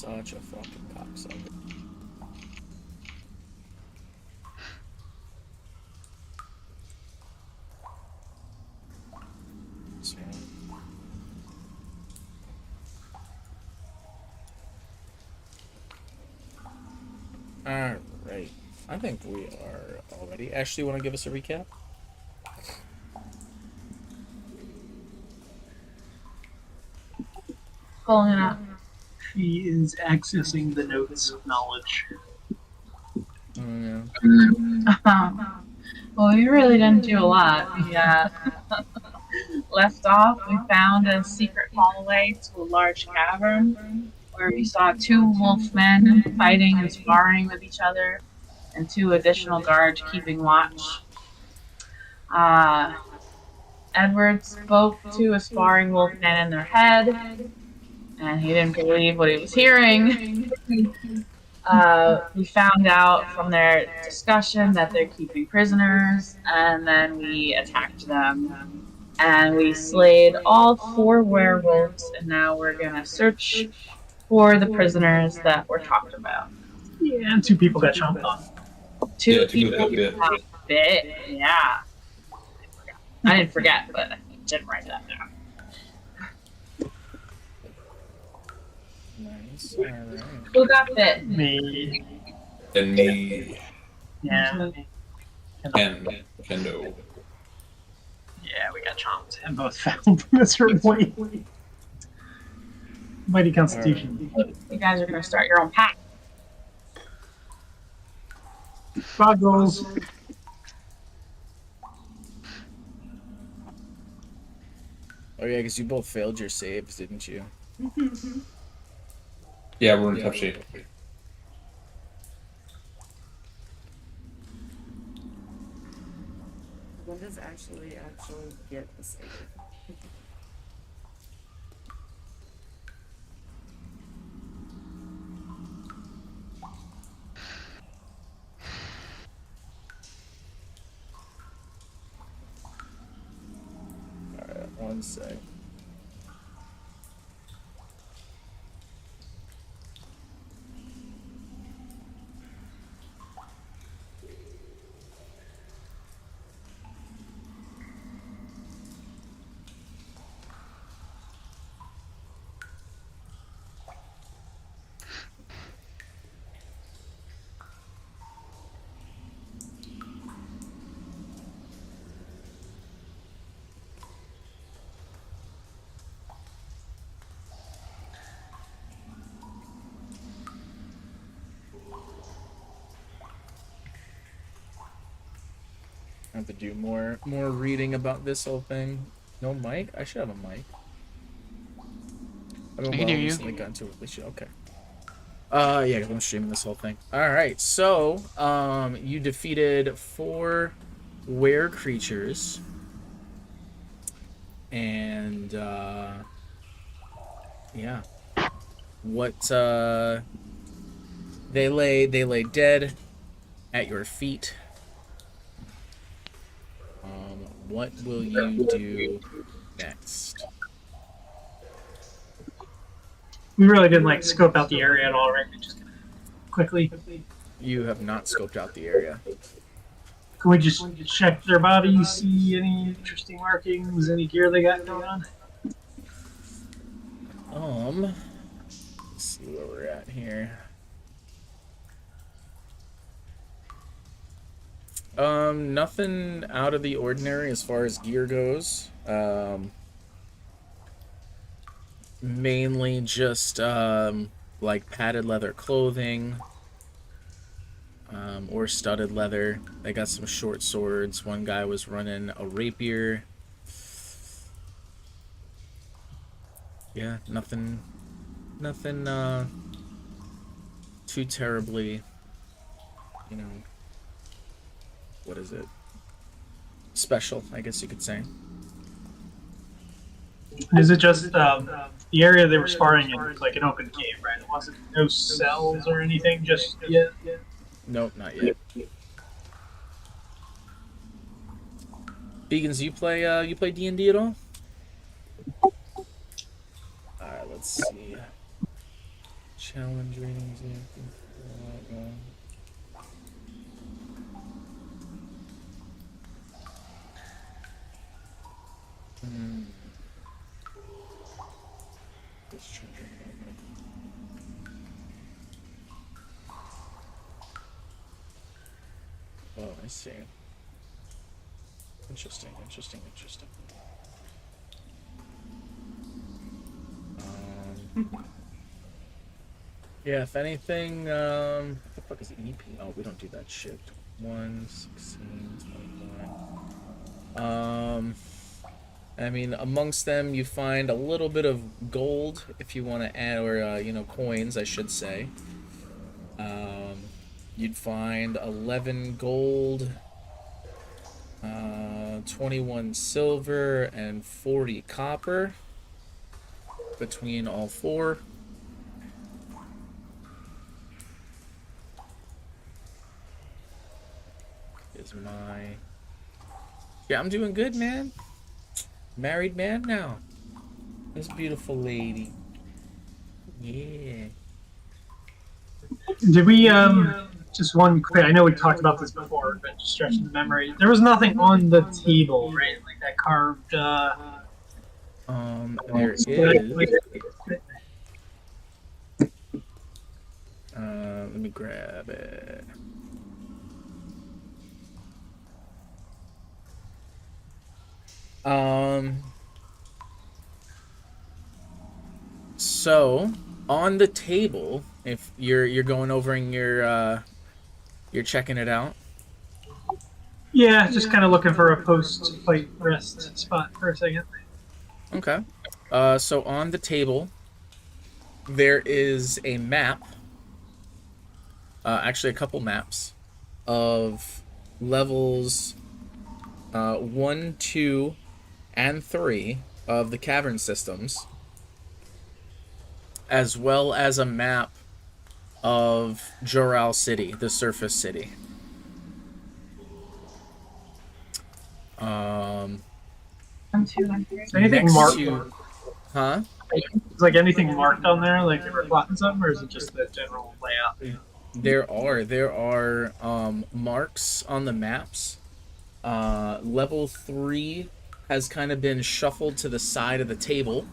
Such a fucking cocksucker. Alright. I think we are all ready. Ashley, you want to give us a recap? Pulling it up. She is accessing the notes of knowledge. Oh, yeah. Well, we really didn't do a lot. We left off. We found a secret hallway to a large cavern where we saw two wolfmen fighting and sparring with each other, and two additional guards keeping watch. Edward spoke to a sparring wolfman in their head, and he didn't believe what he was hearing. We found out from their discussion that they're keeping prisoners, and then we attacked them. And we slayed all 4 werewolves, and now we're gonna search for the prisoners that were talked about. Yeah, and 2 people got chomped on. Two people got bit. Yeah. I didn't forget, but I didn't write that down. nice. Alright. Who got bit? Me. And me. Yeah. And Kendo. Yeah, we got chomped and both found miserably. Mighty Constitution. You guys are gonna start your own pack. Boggles. Oh yeah, because you both failed your saves, didn't you? Yeah, we're in tough shape. When does actually get the save? Alright, one sec. I have to do more reading about this whole thing. No mic? I should have a mic. I can hear you. recently got into a relationship. Okay. Yeah, 'cause I'm streaming this whole thing. Alright, so, you defeated 4 were creatures. And, yeah. What, they lay dead at your feet. What will you do next? We really didn't like scope out the area at all, right? We just quickly. You have not scoped out the area. Can we just check their bodies, see any interesting markings, any gear they got going on? Let's see where we're at here. Nothing out of the ordinary as far as gear goes. Mainly just, like padded leather clothing, or studded leather. They got some short swords. One guy was running a rapier. Yeah, nothing, too terribly, you know, what is it? Special, I guess you could say. Is it just the area they were sparring in was like an open cave, right? It wasn't no cells or anything just yet? Nope, not yet. Vegans, you play DnD at all? Alright, let's see. Challenge ratings. Oh, I see. Interesting. Yeah, if anything, what the fuck is EP? Oh, we don't do that shit. 1, 16, 21. I mean, amongst them, you find a little bit of gold if you want to add, or coins, I should say. You'd find 11 gold, 21 silver, and 40 copper between all four. Yeah, I'm doing good, man. Married man now. This beautiful lady. Yeah. Did we just one quick? I know we talked about this before, but just stretching the memory. There was nothing on the table, right? Like that carved. There is. Let me grab it. So on the table, if you're going over and you're checking it out. Yeah, just kind of looking for a post-fight rest spot for a second. Okay. So on the table, there is a map. Actually, a couple maps of levels 1, 2, and 3 of the cavern systems, as well as a map of Joral City, the surface city. Anything marked? Huh? Is like anything marked on there, like they were plotting something, or is it just the general layout? There are marks on the maps. Level 3 has kind of been shuffled to the side of the table,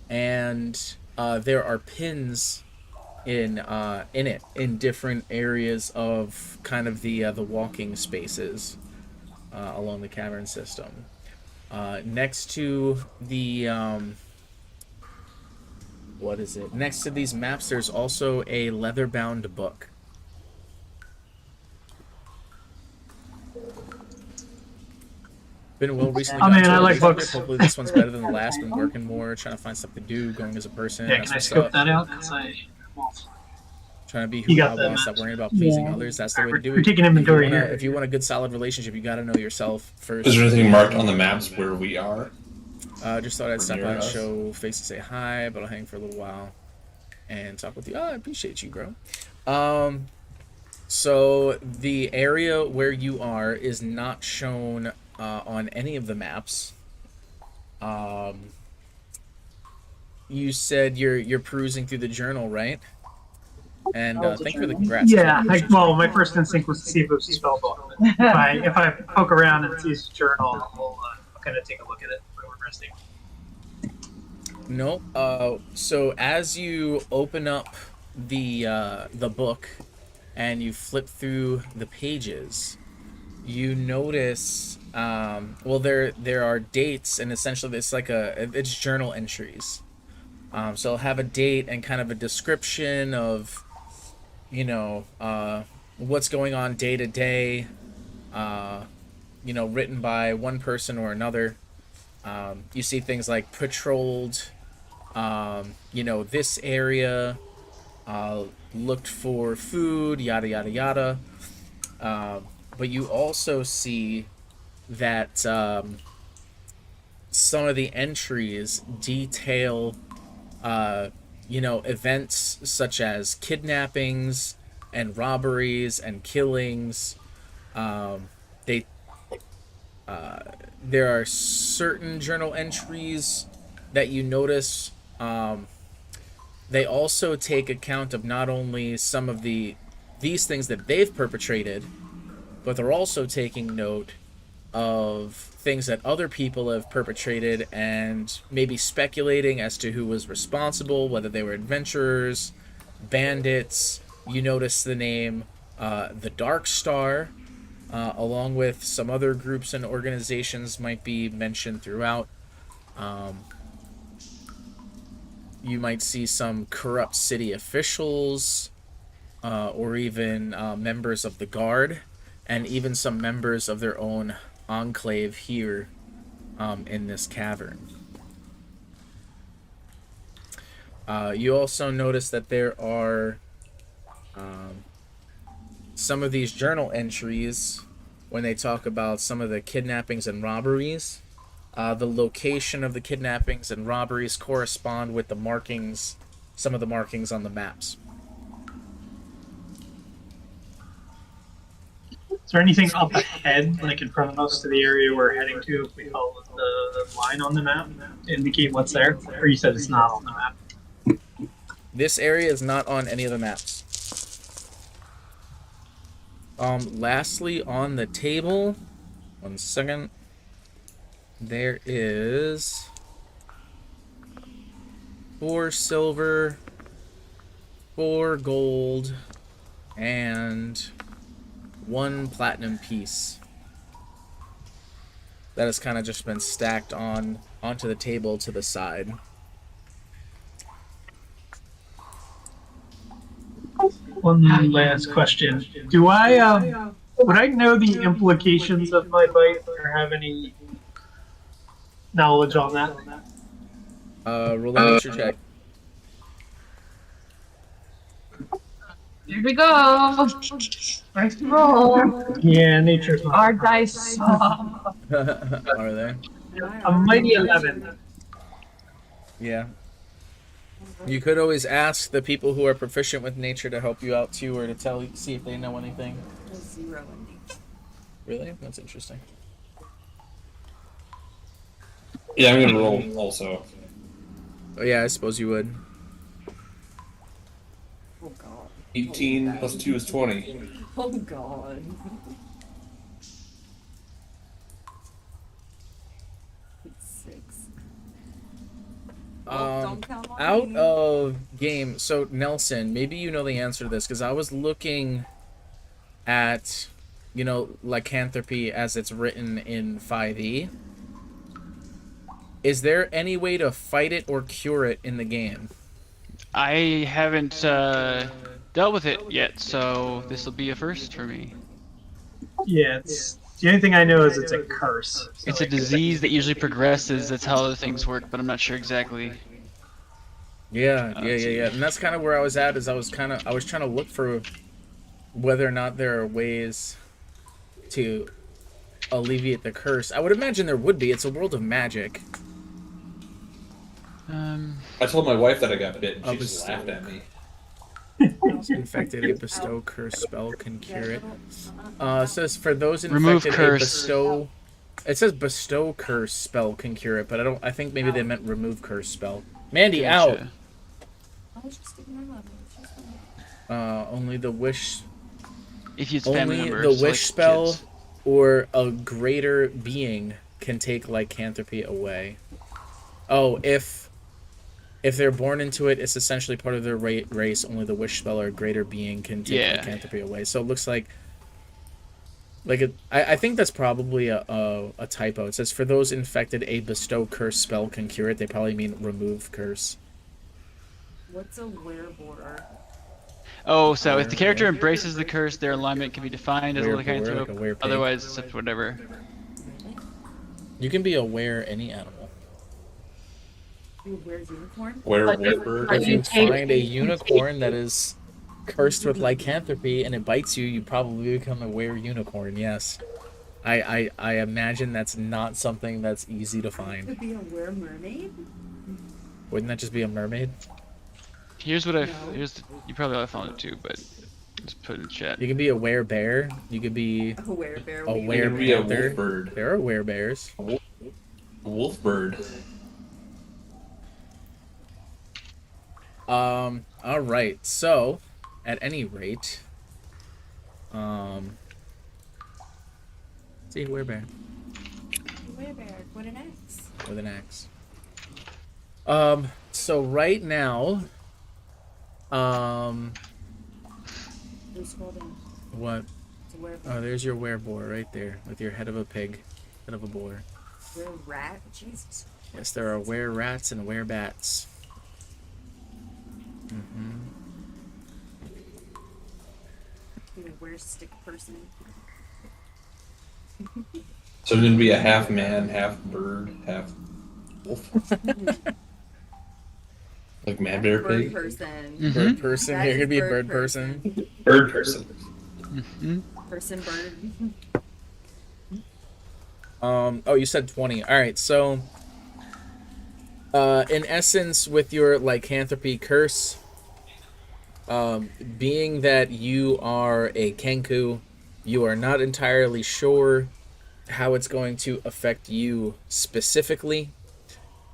and there are pins in it in different areas of kind of the walking spaces along the cavern system. Next to the what is it? Next to these maps, there's also a leather-bound book. Been well recently. Oh man, I like books. Hopefully this one's better than the last. Been working more, trying to find stuff to do, going as a person. Yeah, can I scope that out? Because trying to be who I want, stop worrying about pleasing others. That's the way to do it. We're taking inventory here. If you want a good, solid relationship, you got to know yourself first. Is there anything marked on the maps where we are? Just thought I'd stop by and show face and say hi, but I'll hang for a little while and talk with you. Oh, I appreciate you, bro. So the area where you are is not shown on any of the maps. You said you're perusing through the journal, right? And thank you for the congrats. Yeah, well, my first instinct was to see if it was a spell book. If I poke around and see his journal, I'll kind of take a look at it before we're resting. Nope. So as you open up the book and you flip through the pages, you notice well there are dates, and essentially it's like it's journal entries. So it'll have a date and kind of a description of what's going on day to day, written by one person or another. You see things like patrolled, this area, looked for food, yada, yada, yada. But you also see that some of the entries detail events such as kidnappings and robberies and killings. There are certain journal entries that you notice they also take account of not only some of these things that they've perpetrated, but they're also taking note of things that other people have perpetrated and maybe speculating as to who was responsible, whether they were adventurers, bandits. You notice the name the Dark Star, along with some other groups and organizations might be mentioned throughout. You might see some corrupt city officials, or even members of the guard, and even some members of their own enclave here in this cavern. You also notice that there are some of these journal entries when they talk about some of the kidnappings and robberies. The location of the kidnappings and robberies correspond with the markings, some of the markings on the maps. Is there anything up ahead, like in front of us, to the area we're heading to, if we follow the line on the map to indicate what's there? Or you said it's not on the map? This area is not on any of the maps. Lastly, on the table, 1 second, there is 4 silver, 4 gold, and 1 platinum piece. That has kind of just been stacked onto the table to the side. One last question. Do I, would I know the implications of my bite or have any knowledge on that? Roll a nature check. Here we go. First roll. Yeah, nature's not. Our dice suck. Are they? A mighty 11. Yeah. You could always ask the people who are proficient with nature to help you out too, or to see if they know anything. 0 in nature. Really? That's interesting. Yeah, I'm gonna roll also. Oh yeah, I suppose you would. Oh god. 18 plus 2 is 20. Oh god. It's 6. Don't count on Out me. of game. So Nelson, maybe you know the answer to this because I was looking at, lycanthropy as it's written in 5e. Is there any way to fight it or cure it in the game? I haven't dealt with it yet, so this will be a first for me. Yeah, it's the only thing I know is it's a curse. So It's a disease that usually progresses. That's how other things work, but I'm not sure exactly. Yeah. And that's kind of where I was at. I was trying to look for whether or not there are ways to alleviate the curse. I would imagine there would be. It's a world of magic. I told my wife that I got bit and she just bestow. laughed at me. Infected, a bestow curse spell can cure it. It says for those Remove infected, curse. a bestow. It says bestow curse spell can cure it, but I think maybe they meant remove curse spell. Mandy, out. Gotcha. I was just giving her love. Only the wish. If you spam Only number, the so wish like spell kids. or a greater being can take lycanthropy away. Oh, if they're born into it, it's essentially part of their race. Only the wish spell or a greater being can take Yeah. lycanthropy away. So it looks like I think that's probably a typo. It says for those infected, a bestow curse spell can cure it. They probably mean remove curse. What's a werebore? Oh, so if the character embraces the curse, their alignment can be defined as a Werewolf, lycanthrope. like a werepig. Otherwise, it's whatever. Really? You can be aware any animal. You wear unicorn? Werewolf. If you find a unicorn that is cursed with lycanthropy and it bites you, you probably become a were-unicorn, yes. I imagine that's not something that's easy to find. Could be a were mermaid? Wouldn't that just be a mermaid? Here's what you probably ought to found it too, but just put it in chat. You can be a were-bear. You could be A werebear. a You can be a were-panther. wolf bird. There are were-bears. Wolf bird. All right. So, at any rate, see, werebear Werebear with an X. with an axe. So right now, Who's holding? what? It's a werebear. Oh, there's your wereboar right there with your head of a pig, head of a boar. Were rat? Jesus. Yes, there are were rats and were bats. Mm-hmm. You know, were stick person. So there's gonna be a half man, half bird, half wolf. Like man, bear, Bird pig. person. Bird person. That You're gonna is be a bird bird person. Bird person. Person bird. Oh, you said 20. All right, so in essence, with your lycanthropy curse, being that you are a Kenku, you are not entirely sure how it's going to affect you specifically.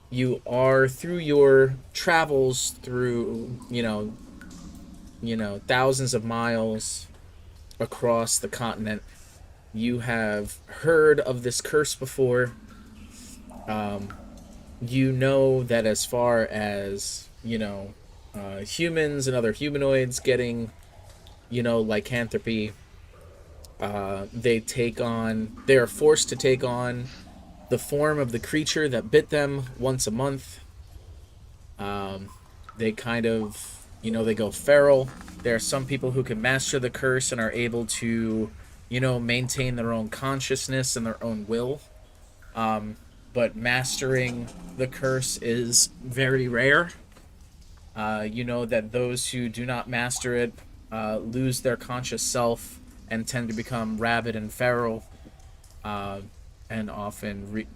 You are, through your travels through, thousands of miles across the continent, you have heard of this curse before. You know that as far as, humans and other humanoids getting, lycanthropy, they are forced to take on the form of the creature that bit them once a month. They kind of, they go feral. There are some people who can master the curse and are able to, maintain their own consciousness and their own will. But mastering the curse is very rare. You know that those who do not master it lose their conscious self and tend to become rabid and feral, and often wreak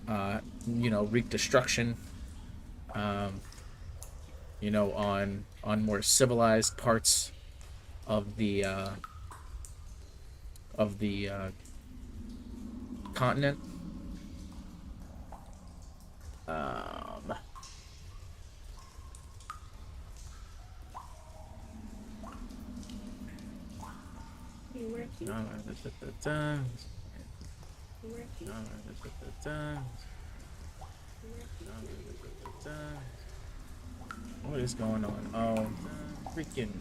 destruction. On more civilized parts of the continent. What is going on? Oh, freaking!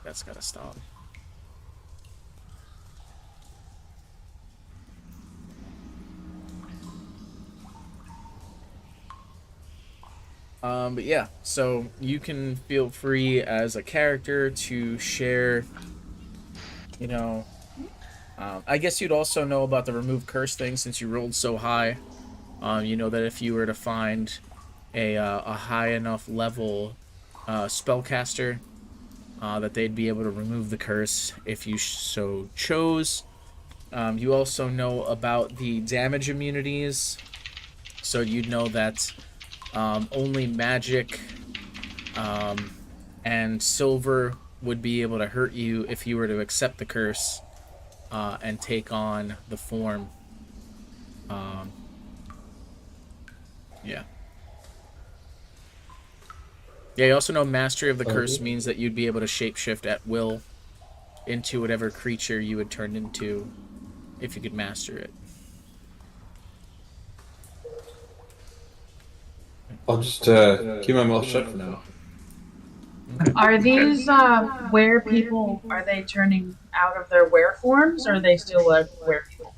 That's gotta stop. But yeah, so you can feel free as a character to share, I guess you'd also know about the remove curse thing since you rolled so high. You know that if you were to find a high enough level spellcaster, that they'd be able to remove the curse if you so chose. You also know about the damage immunities, so you'd know that only magic and silver would be able to hurt you if you were to accept the curse and take on the form. Yeah. Yeah, you also know mastery of the curse means that you'd be able to shapeshift at will into whatever creature you would turn into if you could master it. I'll just keep my mouth shut for now. Are these were people? Are they turning out of their were forms, or are they still were people?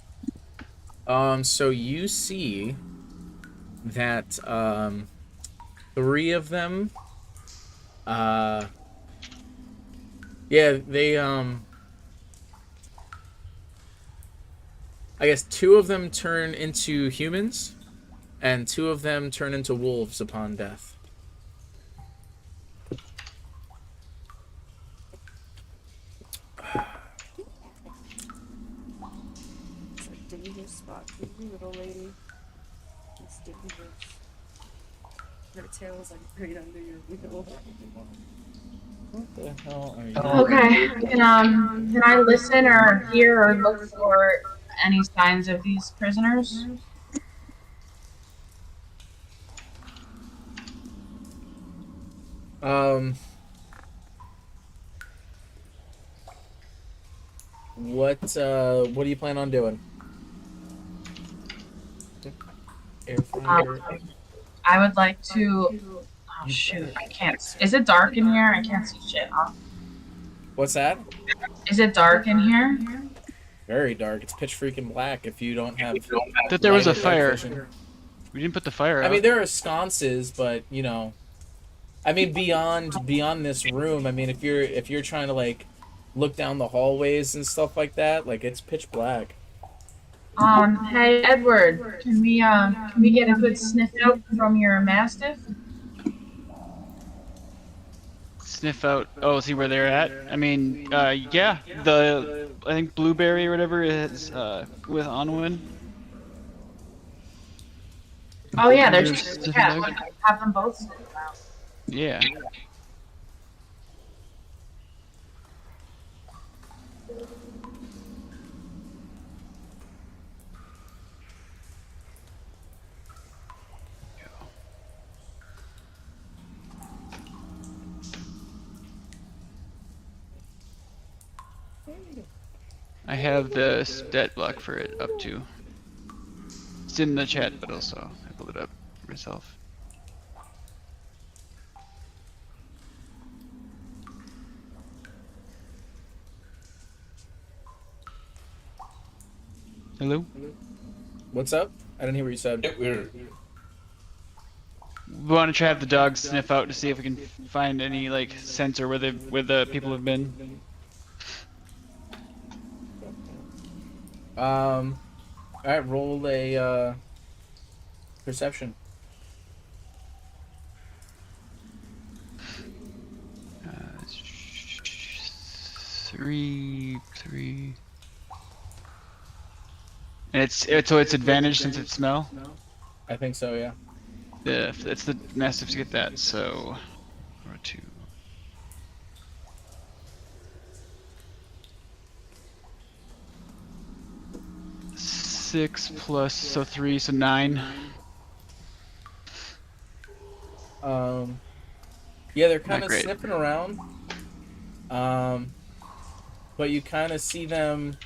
So you see that 3 of them, they I guess 2 of them turn into humans, and 2 of them turn into wolves upon death. It's a dangerous spot for you, little lady. It's dangerous. Her tail is like right under your wheel. What the hell are you Okay. Can I listen or hear or look for any signs of these prisoners? Um, what do you plan on doing? Air fryer. I would like to. Oh shoot! I can't. Is it dark in here? I can't see shit. Huh? What's that? Is it dark in here? Very dark. It's pitch freaking black if you don't have Thought there was light a or dark fire. vision. We didn't put the fire I out. mean, there are sconces, but you know, I mean, beyond this room. I mean, if you're trying to like look down the hallways and stuff like that, like it's pitch black. Hey Edward, can we get a good sniff out from your mastiff? Sniff out. Oh, see where they're at. I mean, yeah. I think blueberry or whatever is with Onwin. Oh yeah, there's There's two. different Yeah, dogs. have them both sniff out. Yeah. I have the stat block for it up to. It's in the chat, but also I pulled it up myself. Hello? What's up? I didn't hear what you said. Yep, we're We want to try to have the dogs sniff out to see if we can find any like sensor where the people have been. All right, roll a perception. Three. And it's advantage since it's smell. I think so, yeah. Yeah, it's the mastiffs get that. So, or 2. Six plus so 3, so 9. Yeah, they're kind Not of great. sniffing around. But you kind of see them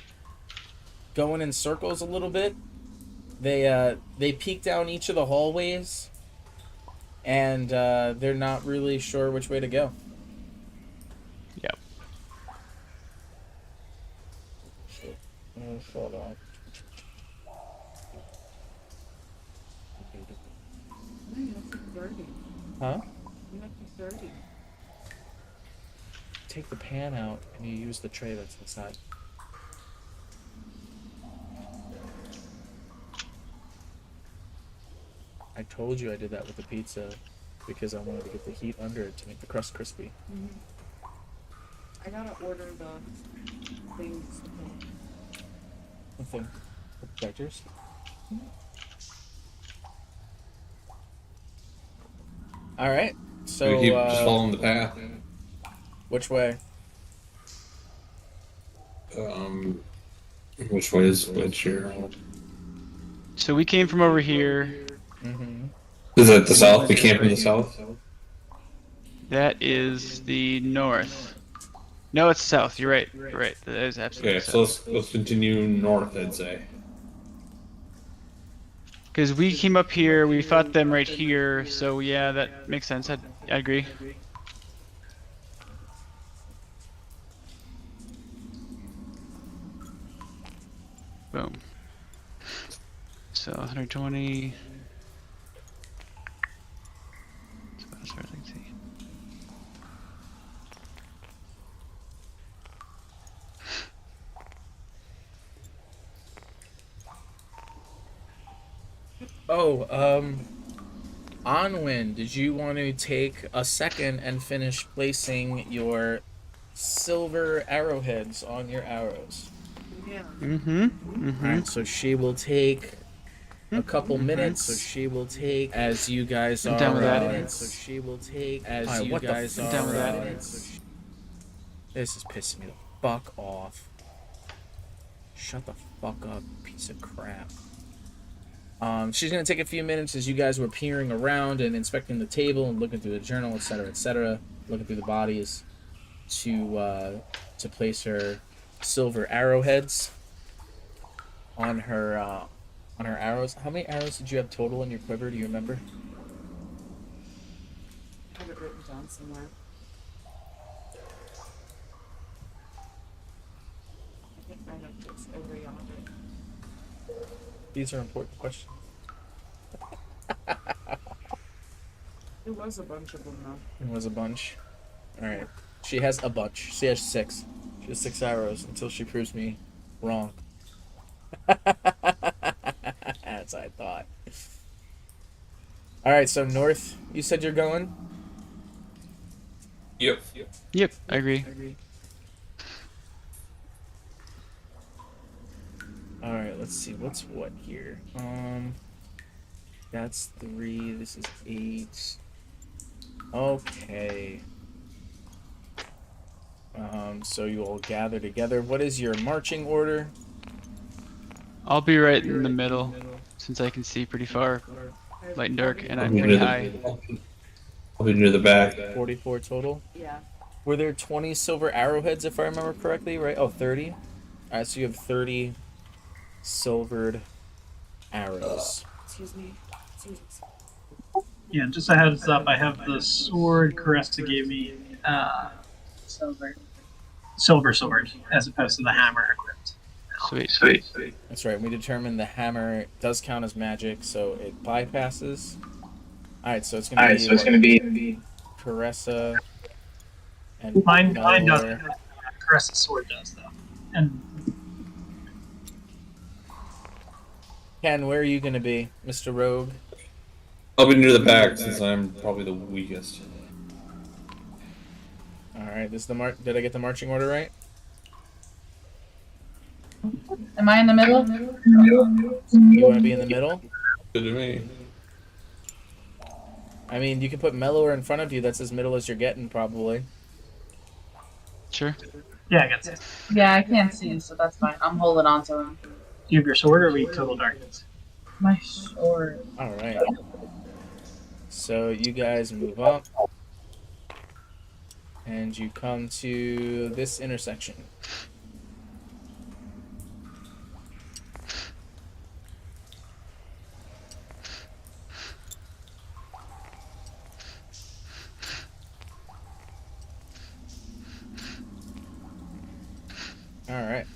going in circles a little bit. They peek down each of the hallways, and they're not really sure which way to go. Yep. Hold on. Huh? Take the pan out and you use the tray that's inside. I told you I did that with the pizza because I wanted to get the heat under it to make the crust crispy. I gotta order the things. Nothing. Protectors. All right. So we keep just following the path. which way? Which way is which here? So we came from over here. Mm-hmm. Is it the south? We came from the south. That is the north. No, it's south. You're right. You're right. That is absolutely Okay, south. so let's continue north. I'd say. Because we came up here, we fought them right here. So yeah, that makes sense. I agree. Boom. So 120. As far as I can see. Onwin, did you want to take a second and finish placing your silver arrowheads on your arrows? Yeah. Alright, so she will take a couple minutes. So she will take as you guys I'm are. down with that. So she will take as Alright, you what the guys f- I'm are. down with that. This is pissing me the fuck off. Shut the fuck up, piece of crap. She's going to take a few minutes as you guys were peering around and inspecting the table and looking through the journal, etc., looking through the bodies to place her silver arrowheads on her arrows. How many arrows did you have total in your quiver? Do you remember? I have it written down somewhere. I think I have this over yonder. These are important questions. There was a bunch of them though. It was a bunch. All right. She has a bunch. She has 6. She has 6 arrows until she proves me wrong. That's what I thought. All right. So north, you said you're going. Yep. Yep, I agree. All right. Let's see. What's what here? That's 3. This is 8. Okay. So you all gather together. What is your marching order? I'll be right in the middle, since I can see pretty far, light and dark, and I'm pretty high. I'll be near the back. 44 total. Yeah. Were there 20 silver arrowheads, if I remember correctly, right? Oh, 30. All right, so you have 30 silvered arrows. Excuse me. Yeah, just a heads up, I have the sword Caressa gave me, silver sword, as opposed to the hammer equipped. Sweet. That's right. We determined the hammer does count as magic, so it bypasses. All right, so it's gonna be Caressa and Mine Melor. doesn't. Caressa's sword does, though. And Ken, where are you gonna be, Mr. Rogue? I'll be near the back since I'm probably the weakest. All right, this is the Did I get the marching order right? Am I in the middle? You want to be in the middle? Good to me. I mean, you can put Melor in front of you. That's as middle as you're getting, probably. Sure. yeah, I got it. Yeah, I can't see, so that's fine. I'm holding on to him. Do you have your sword or are we total darkness? My sword. All right. So you guys move up, and you come to this intersection. All right.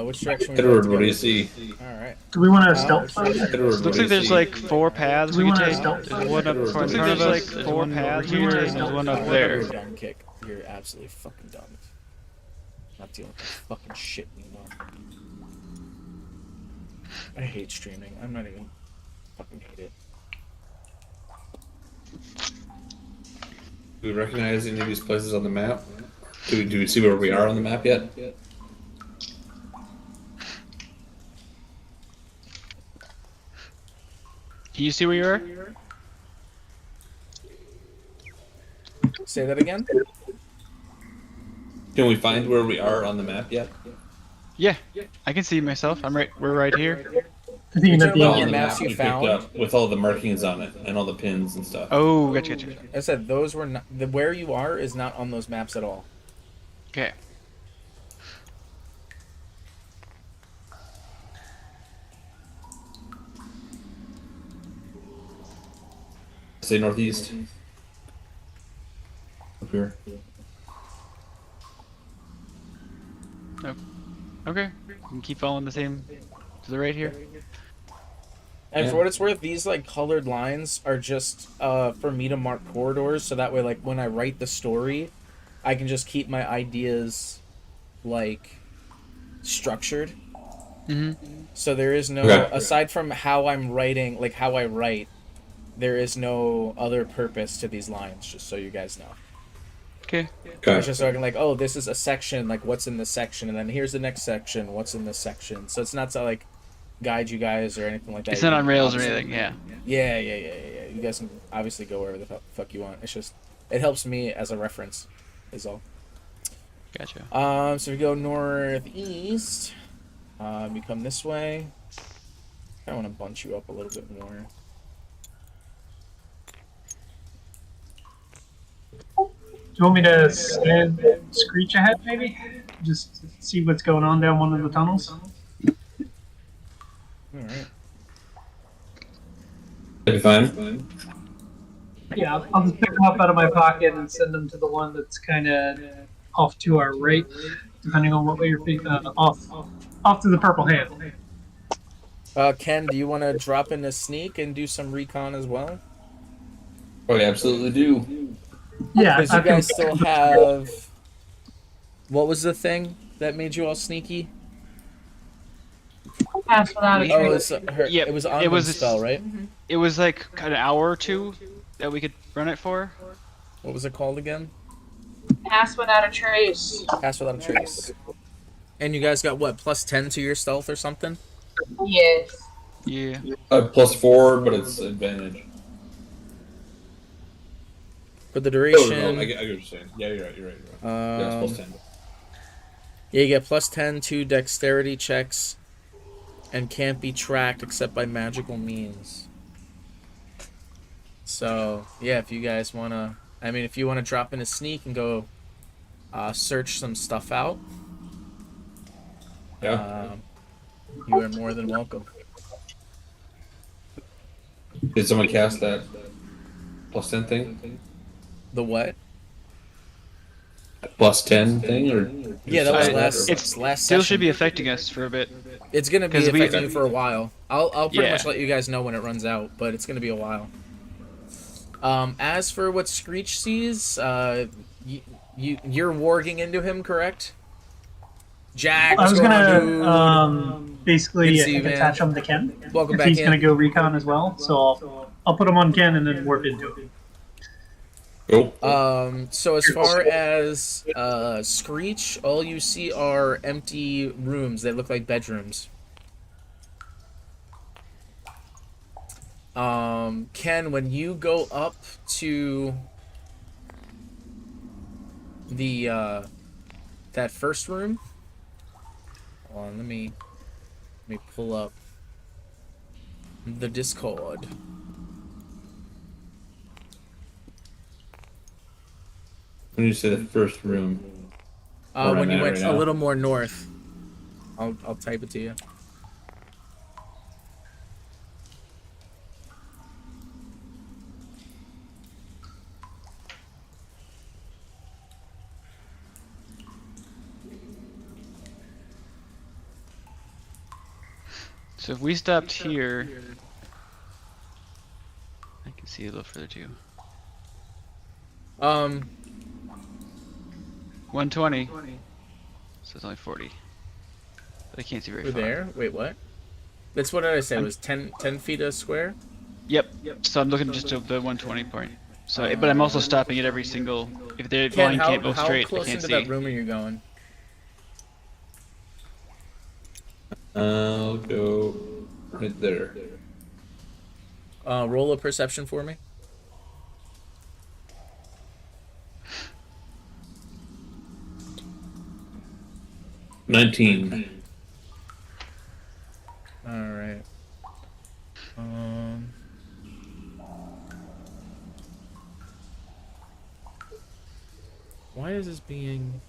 Which direction? Edward, what do you see? All right. Do we want to stealth? Edward, what Looks do like you there's see? like 4 paths We we could wanna take. stealth There's one up in front of us. Like 4 paths we We could wanna take. There's stealth one up forward. there. You're dumb, Kick. You're absolutely fucking dumb. Not dealing with that fucking shit anymore. I hate streaming. I'm not even fucking hate it. Do we recognize any of these places on the map? Do we see where we are on the map yet? Can you see where you are? Say that again? Can we find where we are on the map yet? Yeah, I can see myself. We're right here. I think You're that talking about the your the maps you we found? picked up with all the markings on it and all the pins and stuff. Oh, gotcha. I said those were not. Where you are is not on those maps at all. Okay. Say northeast. Up here. Okay. You can keep following the same to the right here. And Yeah. for what it's worth, these like colored lines are just for me to mark corridors, so that way, like when I write the story, I can just keep my ideas like structured. So there is no Okay. aside from how I'm writing, like how I write, there is no other purpose to these lines. Just so you guys know. Okay. It's just so I can like, oh, this is a section, like what's in this section, and then here's the next section, what's in this section. So it's not to like guide you guys or anything like that. It's not You on can rails or obviously- anything. Yeah. Yeah. You guys can obviously go wherever the fuck you want. It's just it helps me as a reference, is all. Gotcha. So we go northeast. We come this way. I want to bunch you up a little bit more. Do you want me to send Screech ahead, maybe? Just see what's going on down one of the tunnels? All right. That'd be fine. Yeah, I'll just pick them up out of my pocket and send them to the one that's kind of off to our right, depending on what way you're off to the purple hand. Ken, do you want to drop in a sneak and do some recon as well? Oh, I absolutely do. Yeah, Because you guys still have. What was the thing that made you all sneaky? Pass without a We- Oh, trace. Yep, it was it on was a spell, s- right? It was like an hour or two that we could run it for. What was it called again? Pass without a trace. Pass without a trace. And you guys got what, +10 to your stealth or something? Yes. Yeah. +4, but it's advantage. For the Oh, duration. no, I get what you're saying. Yeah, you're right. You're right. Yeah, it's +10. Yeah, you get +10 to dexterity checks and can't be tracked except by magical means. So, yeah, if you guys want to... I mean, if you want to drop in a sneak and go search some stuff out, Yeah. you are more than welcome. Did someone cast that +10 thing? The what? +10 thing, or Yeah, that was just last, or- It's last still session. should be affecting us for a bit. It's going to be 'Cause we- affecting you for a while. I'll pretty Yeah. much let you guys know when it runs out, but it's going to be a while. As for what Screech sees, you're warging into him, correct? Jack, I was dude? gonna basically Good to see you, man. attach them to Ken. Welcome If back he's in. gonna go recon as well, so I'll put him on Ken and then warp into him. Cool. So as far as Screech, all you see are empty rooms. They look like bedrooms. Ken, when you go up to the that first room, hold on, let me pull up the Discord. When you say the first room, Where When I'm you at went right a now. little more north, I'll type it to you. So if we stopped here, I can see a little further too. 120. So it's only 40. But I can't see very We're far. there. Wait, what? That's what did I say? It was 10 feet a square? Yep. So I'm looking just at the 120 point. So, but I'm also stopping at every single. If the Ken, line can't go how straight, I close can't into see. that room are you going? I'll go right there. Roll a perception for me. $19. All right. Why is this being?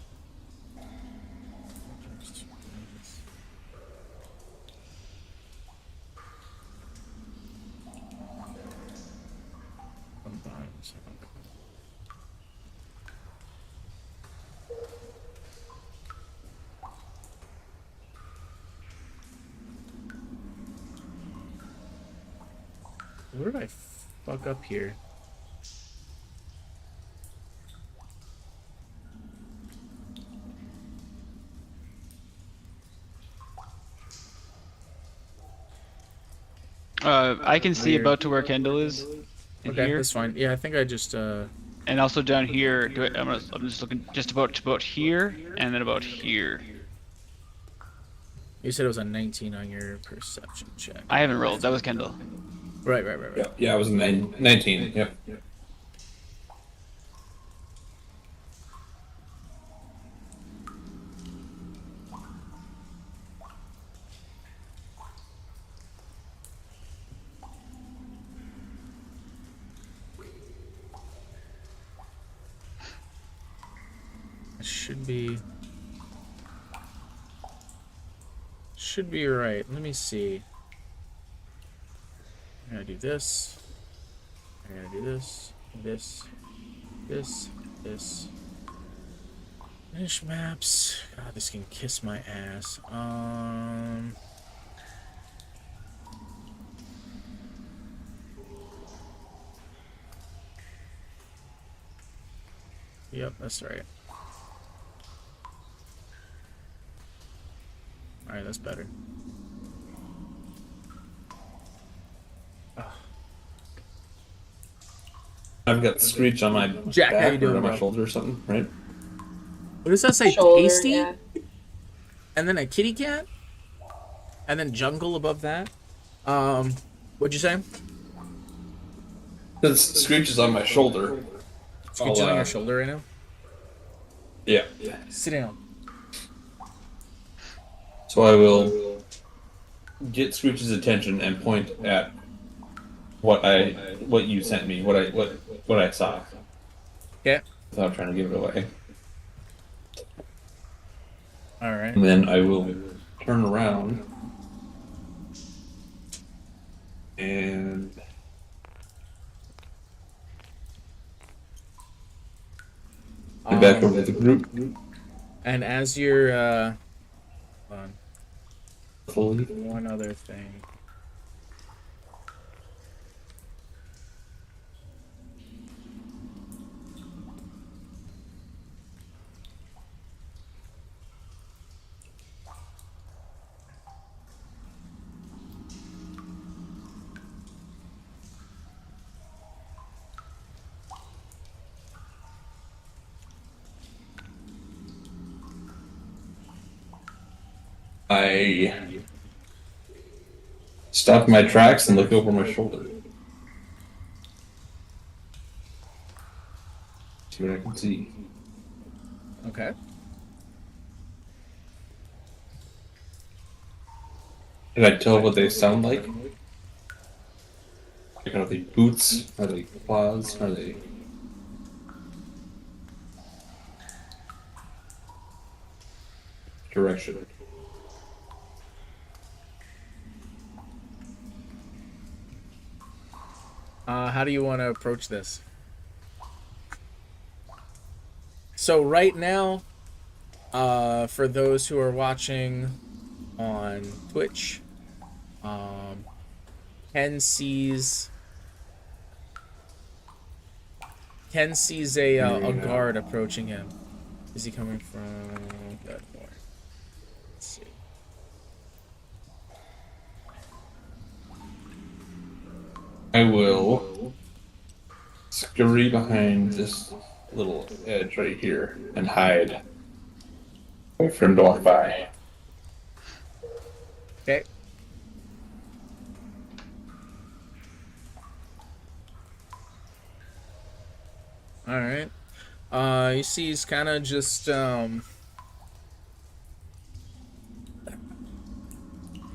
Where did I fuck up here? I can see Weird. about to where Kendall is. In Okay, here. that's fine. Yeah, I think I just And also down here, I'm just looking just about here, and then about here. You said it was a 19 on your perception check. I haven't rolled. That was Kendall. Right. Yeah, I was 19. Yep. It should be right. Let me see. I'm gonna do this. I'm gonna do this. This. Finish maps. God, this can kiss my ass. Yep, that's right. Alright, that's better. I've got Screech on my Jack, how back you doing, or on my bro? shoulder or something, right? What does that say? Shoulder, Tasty? yeah. And then a kitty cat? And then jungle above that? What'd you say? Since Screech is on my shoulder. Screech on your shoulder right now? Yeah. Sit down. So I will get Screech's attention and point at what you sent me, what I saw. Yeah. Without trying to give it away. Alright. And then I will turn around and back over to the group. And as you're hold on. Fully. One other thing. I stop my tracks and look over my shoulder. See what I can see. Okay. Can I tell what they sound like? Like, are they boots? Are they claws? Are they... Direction. How do you want to approach this? So right now, for those who are watching on Twitch, Ken sees a guard approaching him. Is he coming from that more? Let's see. I will scurry behind this little edge right here and hide. Wait for him to walk by. Okay. All right. You see, he's kind of just You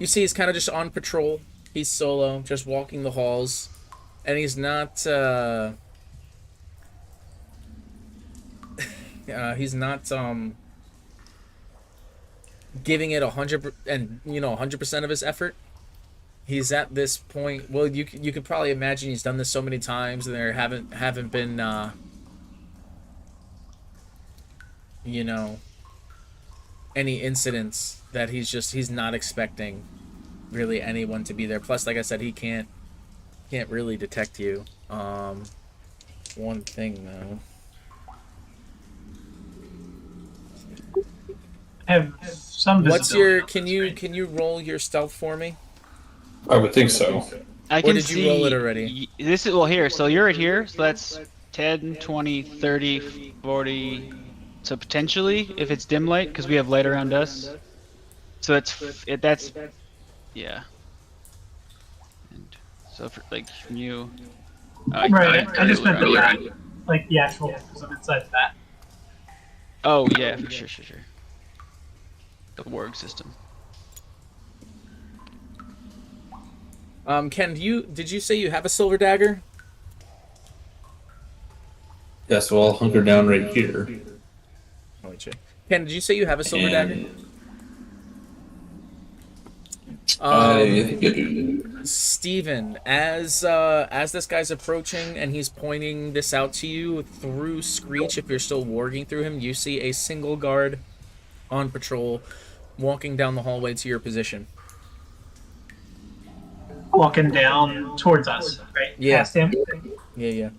see, he's kind of just on patrol. He's solo, just walking the halls, and he's not. He's not giving it 100% of his effort. He's at this point. Well, you could probably imagine he's done this so many times, and there haven't been any incidents that he's not expecting really anyone to be there. Plus, like I said, he can't really detect you. One thing though. Have some What's visibility. your can you roll your stealth for me? I would think so. I Or can did you see roll it already? This is well here. So you're right here. So that's 10, 20, 30, 40. So potentially, if it's dim light, because we have light around us. So that's yeah. And so for, like you. Right, I just meant like the actual person inside that. Oh yeah, for sure. The warg system. Ken, did you say you have a silver dagger? Yeah, so I'll hunker down right here. Oh Gotcha. Ken, did you say you have a silver dagger? And I think I do. Steven, as this guy's approaching and he's pointing this out to you through Screech, if you're still warging through him, you see a single guard on patrol walking down the hallway to your position. Walking down towards us, right? Yeah. Past him. Yeah.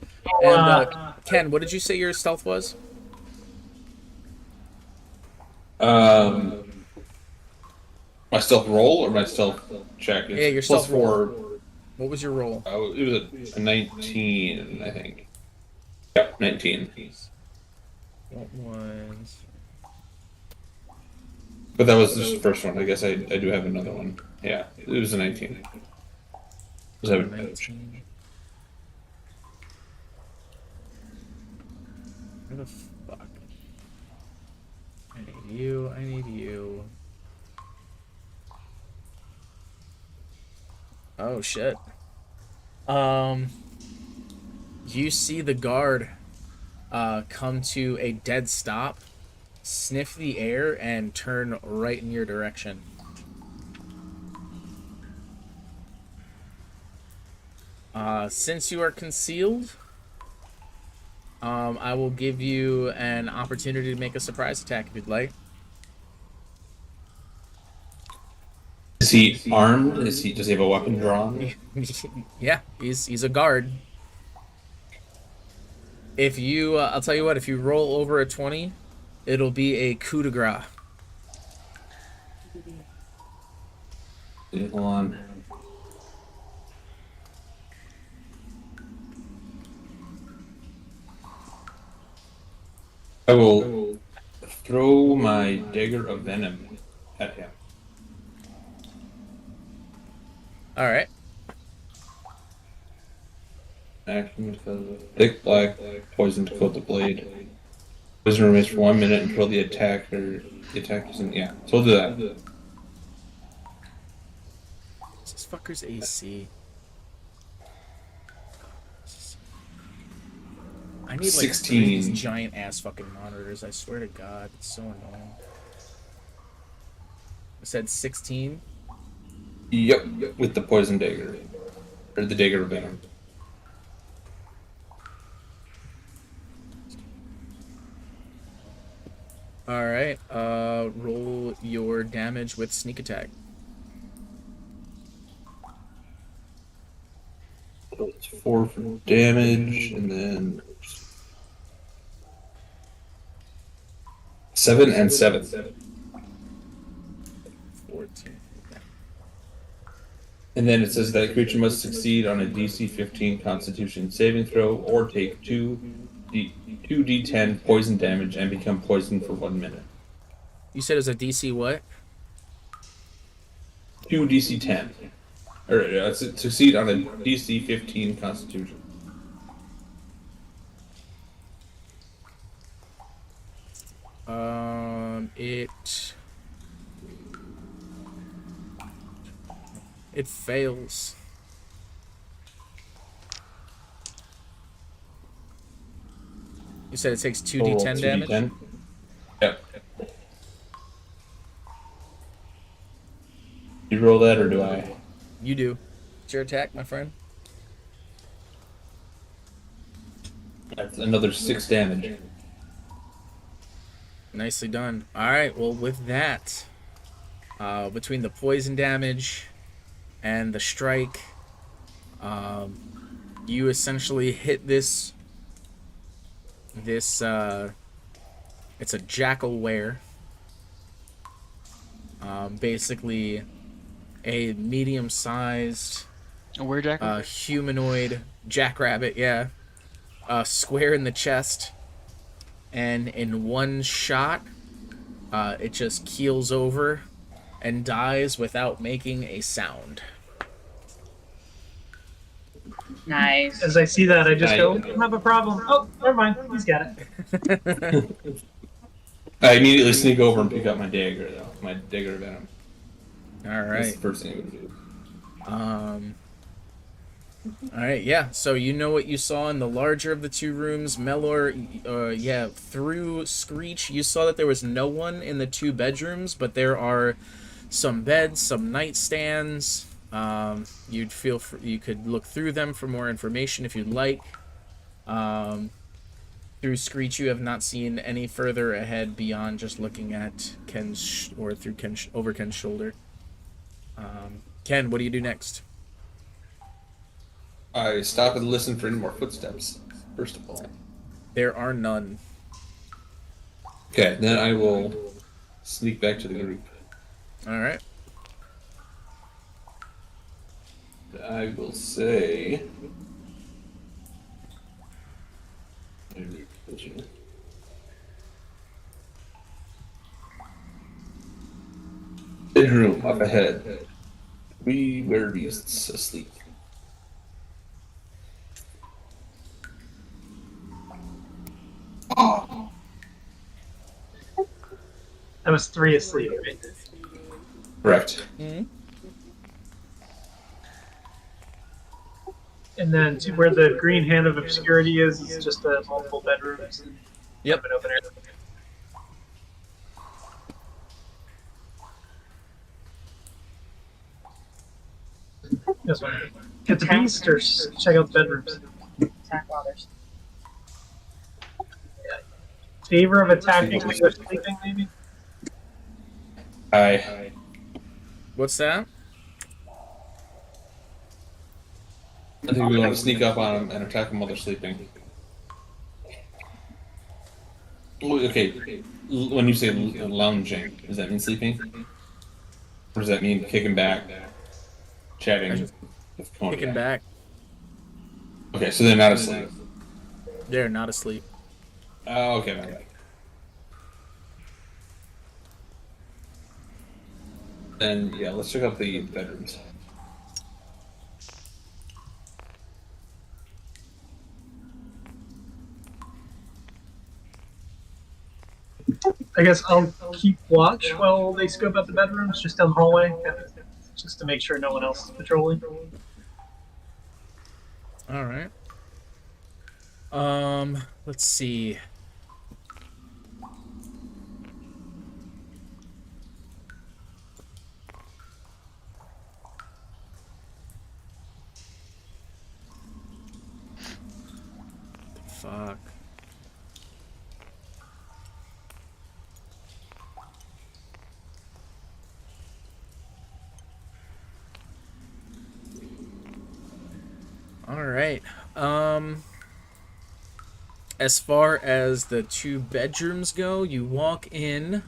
And Ken, what did you say your stealth was? My stealth roll or my stealth check? Yeah, your plus stealth roll. 4. What was your roll? It was a 19, I think. Yep, 19. What was? But that was just the first one. I guess I do have another one. Yeah, it was a 19. Was that 19. Where the fuck? I need you. I need you. Oh shit. You see the guard come to a dead stop, sniff the air, and turn right in your direction. Since you are concealed, I will give you an opportunity to make a surprise attack if you'd like. Is he armed? Does he have a weapon drawn? Yeah, he's a guard. If you, I'll tell you what, if you roll over a 20, it'll be a coup de grace. Hold on. I will throw my dagger of venom at him. Alright. Action because of thick black poison to coat the blade. Poison remains for 1 minute until the attack isn't. Yeah, so we'll do that. What's this fucker's AC? I need like 16. 3 of these giant ass fucking monitors, I swear to God. It's so annoying. I said 16? Yep, with the poison dagger. Or the dagger of venom. Alright, roll your damage with sneak attack. So it's 4 for damage, and then 7 and 7. 14. And then it says that creature must succeed on a DC 15 Constitution saving throw, or take 2d10 poison damage and become poisoned for 1 minute. You said it was a DC what? 2 DC 10. Or succeed on a DC 15 Constitution. It fails. You said it takes 2d10 damage? 2d10? Yep. You roll that, or do I? You do. It's your attack, my friend. That's another 6 damage. Nicely done. Alright, well with that, between the poison damage and the strike, you essentially hit this it's a jackal were. Basically a medium-sized A werejackal? humanoid jackrabbit, yeah. Square in the chest, and in one shot, it just keels over and dies without making a sound. Nice. As I see that, I just go, "I have a problem." Oh, never mind. He's got it. I immediately sneak over and pick up my dagger, though. My dagger of venom. All That's right. the first thing I would do. All right, yeah. So you know what you saw in the larger of the two rooms, Melor. Yeah, through Screech, you saw that there was no one in the two bedrooms, but there are some beds, some nightstands. You could look through them for more information if you'd like. Um, Through Screech, you have not seen any further ahead beyond just looking at or through over Ken's shoulder. Ken, what do you do next? I stop and listen for any more footsteps, first of all. There are none. Okay, then I will sneak back to the group. All right. I will say. Bedroom up ahead. We werewolves asleep. That was 3 asleep, right? Correct. Mm-hmm. And then to where the green hand of obscurity is just multiple bedrooms. And Yep. an open air. This one. Get the beast or check out the bedrooms. Attack others. Favor of attacking when you're sleeping, maybe? Hi. What's that? I think we want to sneak up on them and attack them while they're sleeping. Oh, okay. When you say lounging, does that mean sleeping? Or does that mean kicking back, chatting? Kicking back. Okay, so they're not asleep. They're not asleep. Oh, okay. All right. Then, yeah, let's check out the bedrooms. I guess I'll keep watch while they scope out the bedrooms, just down the hallway, just to make sure no one else is patrolling. All right. Let's see. Fuck. All right. As far as the two bedrooms go, you walk in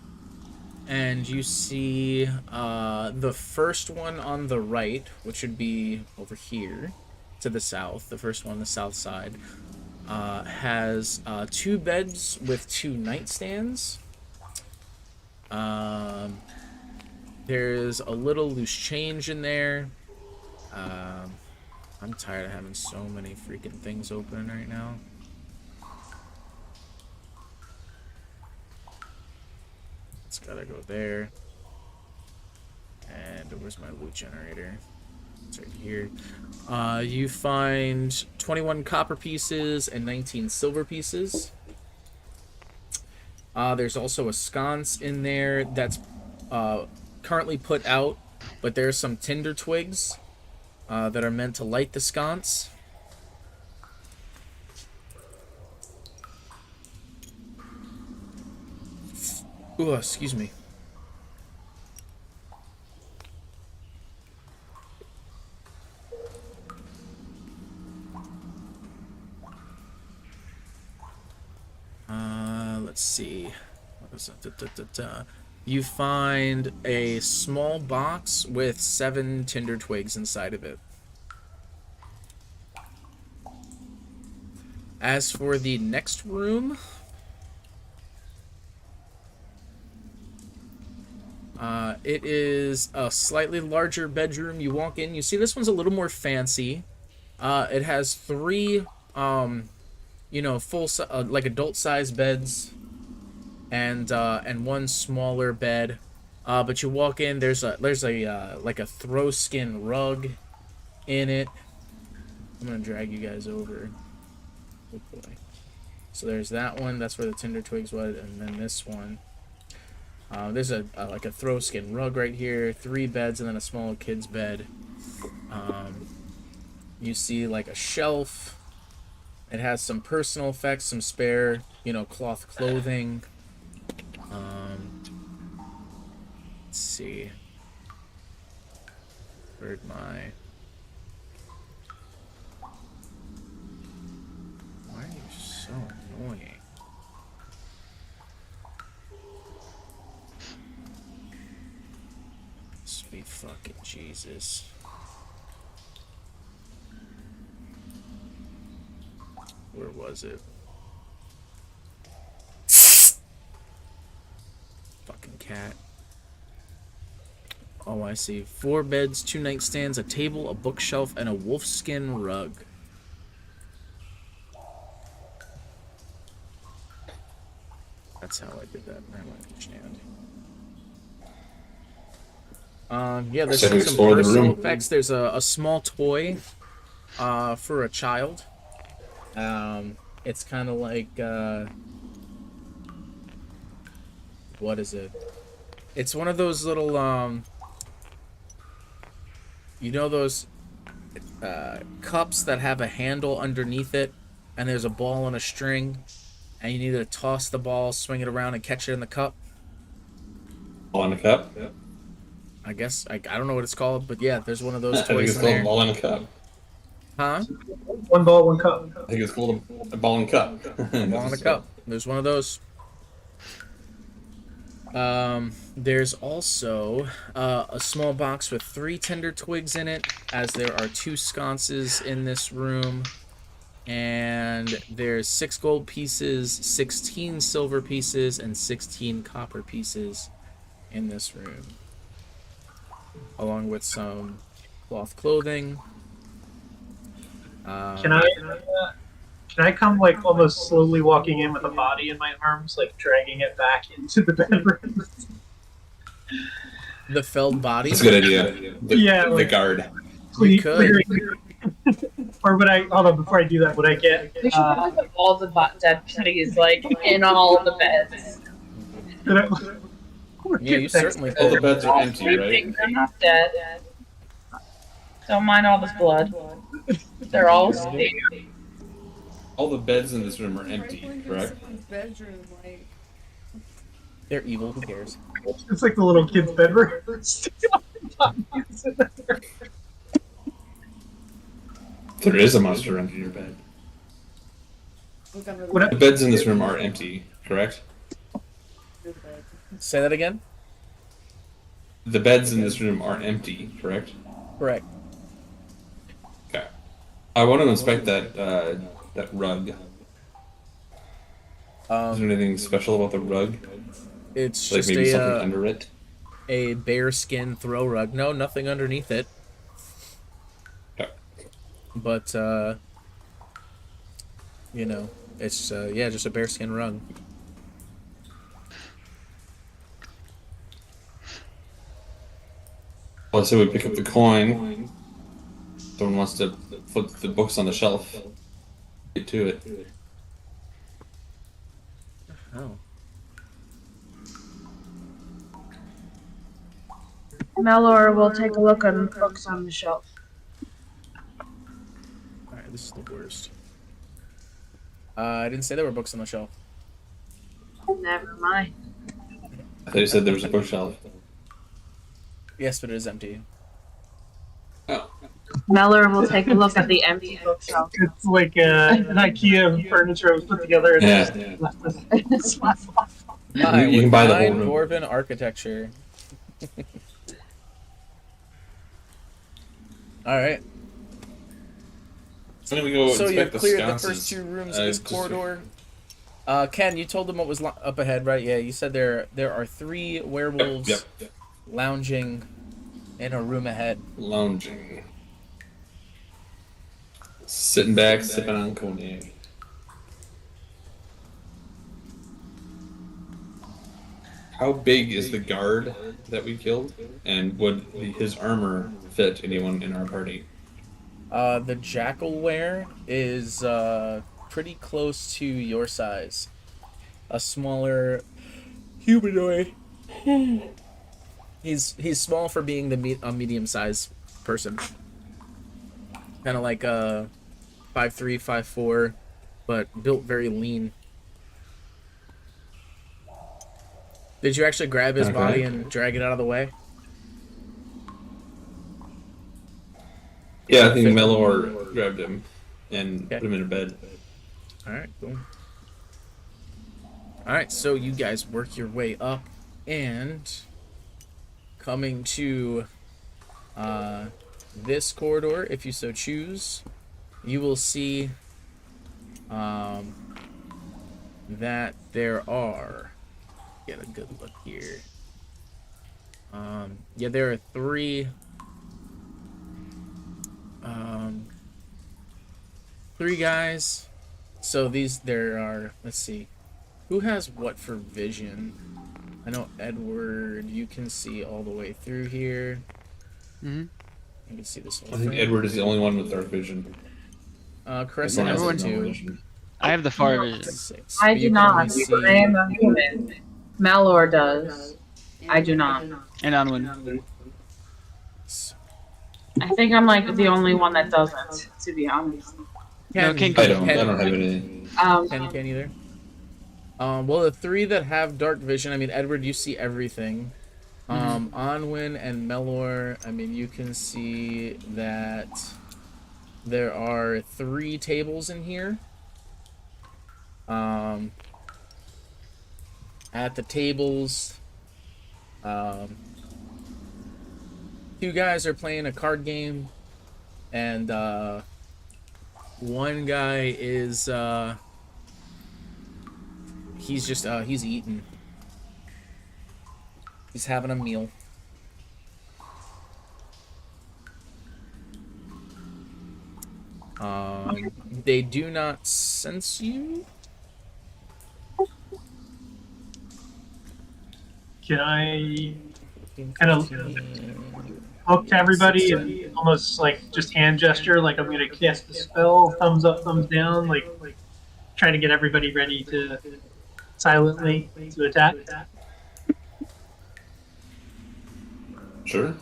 and you see the first one on the right, which would be over here to the south. The first one on the south side has two beds with two nightstands. There's a little loose change in there. I'm tired of having so many freaking things open right now. It's gotta go there. And where's my loot generator? It's right here. You find 21 copper pieces and 19 silver pieces. There's also a sconce in there that's currently put out, but there's some tinder twigs that are meant to light the sconce. Ooh, excuse me. Let's see. What is it? You find a small box with 7 tinder twigs inside of it. As for the next room, it is a slightly larger bedroom. You walk in, you see this one's a little more fancy. It has 3, full like adult-sized beds, and one smaller bed. But you walk in, there's a like a throw skin rug in it. I'm gonna drag you guys over. Oh boy. So there's that one. That's where the tinder twigs was, and then this one. There's like a throw skin rug right here, 3 beds, and then a small kid's bed. You see like a shelf. It has some personal effects, some spare, cloth clothing. Let's see. Where'd my... Why are you so annoying? Sweet fucking Jesus. Where was it? Fucking cat. Oh, I see. 4 beds, 2 nightstands, a table, a bookshelf, and a wolfskin rug. That's how I did that. I don't understand. Yeah, there's some personal effects. There's a small toy for a child. It's kind of like, what is it? It's one of those little, those cups that have a handle underneath it, and there's a ball on a string, and you need to toss the ball, swing it around, and catch it in the cup. Ball in a cup? Yeah. I guess, I don't know what it's called, but yeah, there's one of those I think toys it's in called there. a ball in a cup. Huh? 1 ball, 1 cup. I think it's called a ball in a cup. Ball in a cup. There's one of those. There's also a small box with 3 tinder twigs in it, as there are 2 sconces in this room. And there's 6 gold pieces, 16 silver pieces, and 16 copper pieces in this room. Along with some cloth clothing. Can I come like almost slowly walking in with a body in my arms, like dragging it back into the bedroom? The felled body? That's a good idea. The guard. You could. Or would I, hold on, before I do that, would I get... We should probably put all the dead bodies, like, in all the beds. Yeah, you certainly All the could. beds are empty, right? They're not dead. Don't mind all this blood. They're all scared. All the beds in this room are empty, correct? Bedroom, like. They're evil, who cares? It's like the little kid's bedroom. There is a monster under your bed. The beds in this room are empty, correct? Say that again? The beds in this room are empty, correct? Correct. Okay. I want to inspect that rug. Is there anything special about the rug? It's Like just maybe something under it? a bearskin throw rug. No, nothing underneath it. Okay. But, it's, just a bearskin rug. Let's say we pick up the coin. Someone wants to flip the books on the shelf. Get to it. Oh. Melor will take a look at the books on the shelf. Alright, this is the worst. I didn't say there were books on the shelf. Never mind. I thought you said there was a bookshelf. Yes, but it is empty. Oh. Melor will take a look at the empty bookshelf. It's like an IKEA furniture was put together and Yeah. Hi, You can with buy the fine whole room. dwarven architecture. Alright. So we go So you've inspect the cleared the sconces. first 2 rooms of this just- corridor. Ken, you told them what was up ahead, right? Yeah, you said there are 3 werewolves Yep. lounging in a room ahead. Lounging. Sitting back, sipping on cognac. How big is the guard that we killed? And would his armor fit anyone in our party? The jackalware is pretty close to your size. A smaller humanoid. He's small for being a medium-sized person. Kind of like a 5'3", 5'4", but built very lean. Did you actually grab his body and drag it out of the way? Yeah, I think Melor grabbed him and Okay. put him in a bed. All right, cool. All right, so you guys work your way up, and coming to this corridor, if you so choose, you will see that there are. Get a good look here. Yeah, there are three guys. So there are, let's see, who has what for vision? I know Edward, you can see all the way through here. Mm-hmm. You can see this whole I think thing. Edward is the only one with dark vision. Crescent has Everyone- it too. vision. I have the far vision. 6. I But do you can not. only see- I am a human. Malor does. I do not. And Unwin. I think I'm like the only one that doesn't, to be honest. No, King- I don't have anything. Can't either. Well, the three that have dark vision, I mean, Edward, you see everything. Onwin and Melor, I mean, you can see that there are 3 tables in here. At the tables, 2 guys are playing a card game, and one guy is he's eating. He's having a meal. They do not sense you. Can I kind of look to everybody and almost like just hand gesture, like I'm going to cast the spell, thumbs up, thumbs down, like trying to get everybody ready to silently to attack? Sure.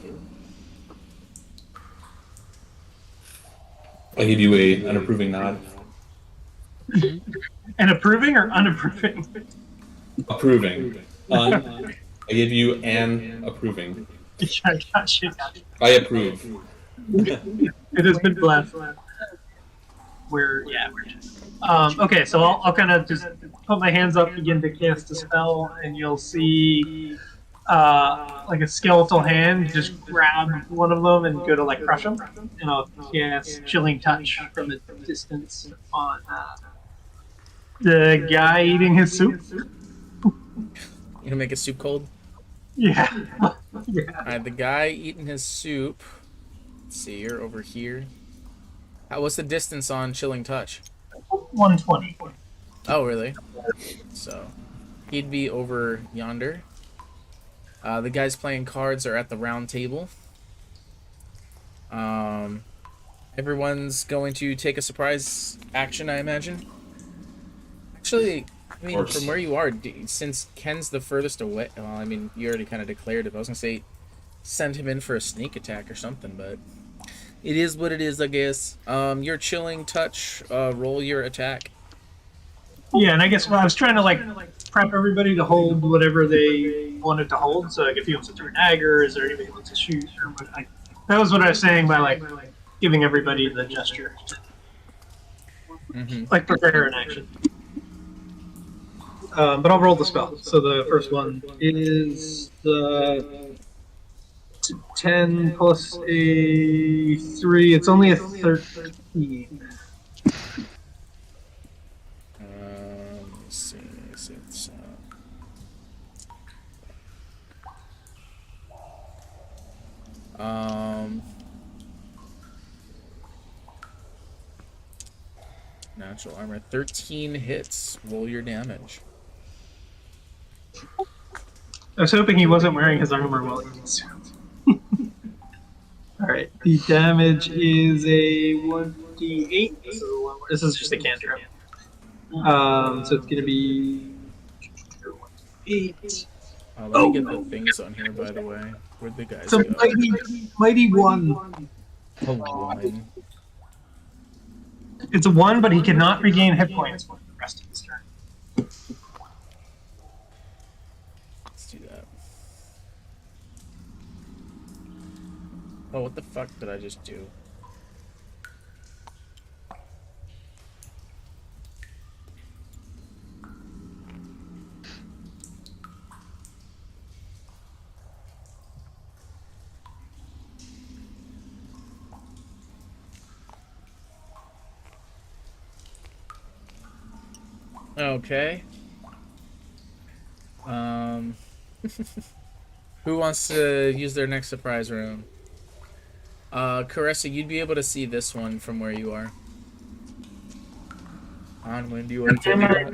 I give you an approving nod. And approving or unapproving? Approving. I give you an approving. Yeah, gotcha. I approve. It has been blessed. Okay, so I'll kind of just put my hands up, begin to cast a spell, and you'll see like a skeletal hand just grab one of them and go to like crush them, and I'll cast Chilling Touch from a distance on the guy eating his soup. You gonna make his soup cold? Yeah. Yeah. Alright, the guy eating his soup. Let's see, you're over here. What's the distance on Chilling Touch? 120. Oh, really? So, he'd be over yonder. The guys playing cards are at the round table. Everyone's going to take a surprise action, I imagine. Actually, I mean, from where you are, since Ken's the furthest away, well, I mean, you already kind of declared it. I was going to say send him in for a sneak attack or something, but it is what it is, I guess. Your Chilling Touch, roll your attack. Yeah, and I guess I was trying to like prep everybody to hold whatever they wanted to hold. So like if he wants to throw daggers or anybody wants to shoot, or what, that was what I was saying by like giving everybody the gesture, like prepare an action. But I'll roll the spell. So the first one is the 10 plus a 3. It's only a 13. Let's see. It's natural armor. 13 hits. Roll your damage. I was hoping he wasn't wearing his armor while he was. All right. The damage is a 1d8. This is just a cantrip. So it's gonna be 1d8. Let me Oh get the no! things on here, by the way. Where'd the It's guys a go? mighty one. A one. It's a one, but he cannot regain hit points for the rest of his turn. Let's do that. Oh, what the fuck did I just do? Okay. Who wants to use their next surprise round? Caressa, you'd be able to see this one from where you are. Onwin, do you want to take a shot?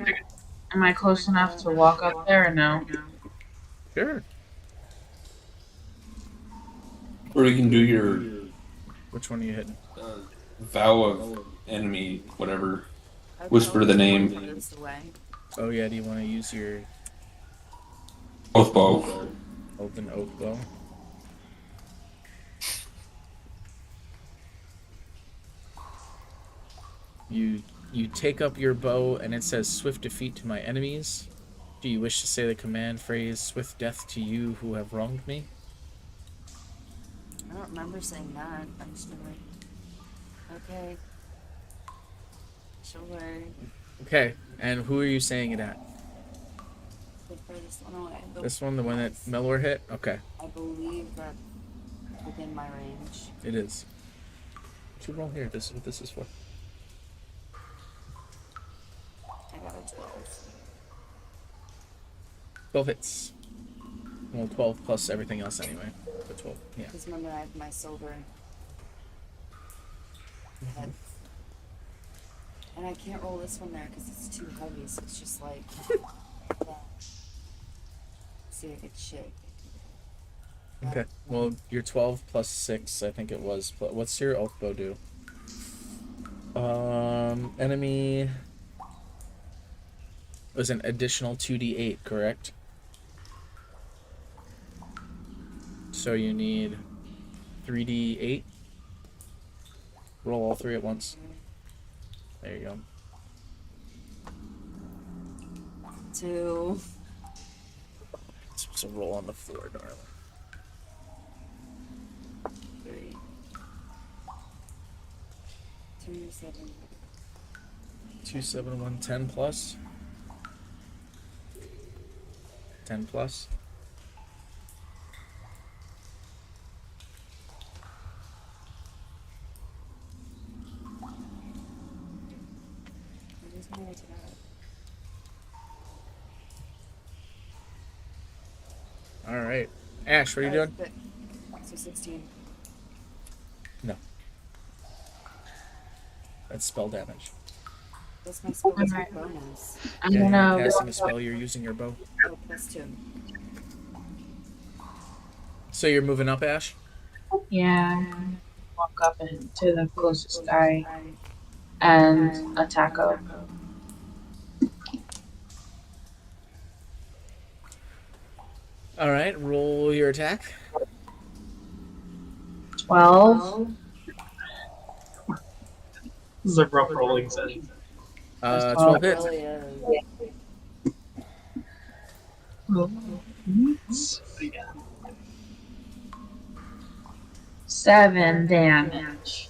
Am I close enough to walk up there or no? Sure. Or you can do your Which one are you hitting? vow of enemy, whatever. I Whisper probably the name. moves away. Oh yeah, do you want to use your Both bow. open oak bow? You take up your bow and it says swift defeat to my enemies. Do you wish to say the command phrase swift death to you who have wronged me? I don't remember saying that. I'm just gonna. Okay. Sure. Okay, and who are you saying it at? The furthest one away. This one, the one that Melor hit? Okay, I believe that's within my range. it is. What you roll here? This is what this is for. I got a 12. 12 hits. Well, 12 plus everything else anyway. But 12, yeah. Because remember, I have my silver head. And I can't roll this one there because it's too heavy, so it's just like. Yeah. See, I get shit. Okay, well, you're 12 plus 6, I think it was. What's your oath bow do? Enemy was an additional 2d8, correct? So you need 3d8. Roll all three at once. There you go. 2. So roll on the floor, darling. 3. 2, 7. 2, 7, 1, 10 plus. 10 plus. Where's my way to that? All right, Ash, what are you doing? So 16. No. That's spell damage. What's my spell Alright. bonus? I Yeah, don't you're know. casting a spell. You're using your bow. Oh, +2. So you're moving up, Ash. Yeah. Walk up to the closest guy and attack him. All right, roll your attack. 12. This is a rough rolling session. 12 It hits. really is. What do you got? 7 damage.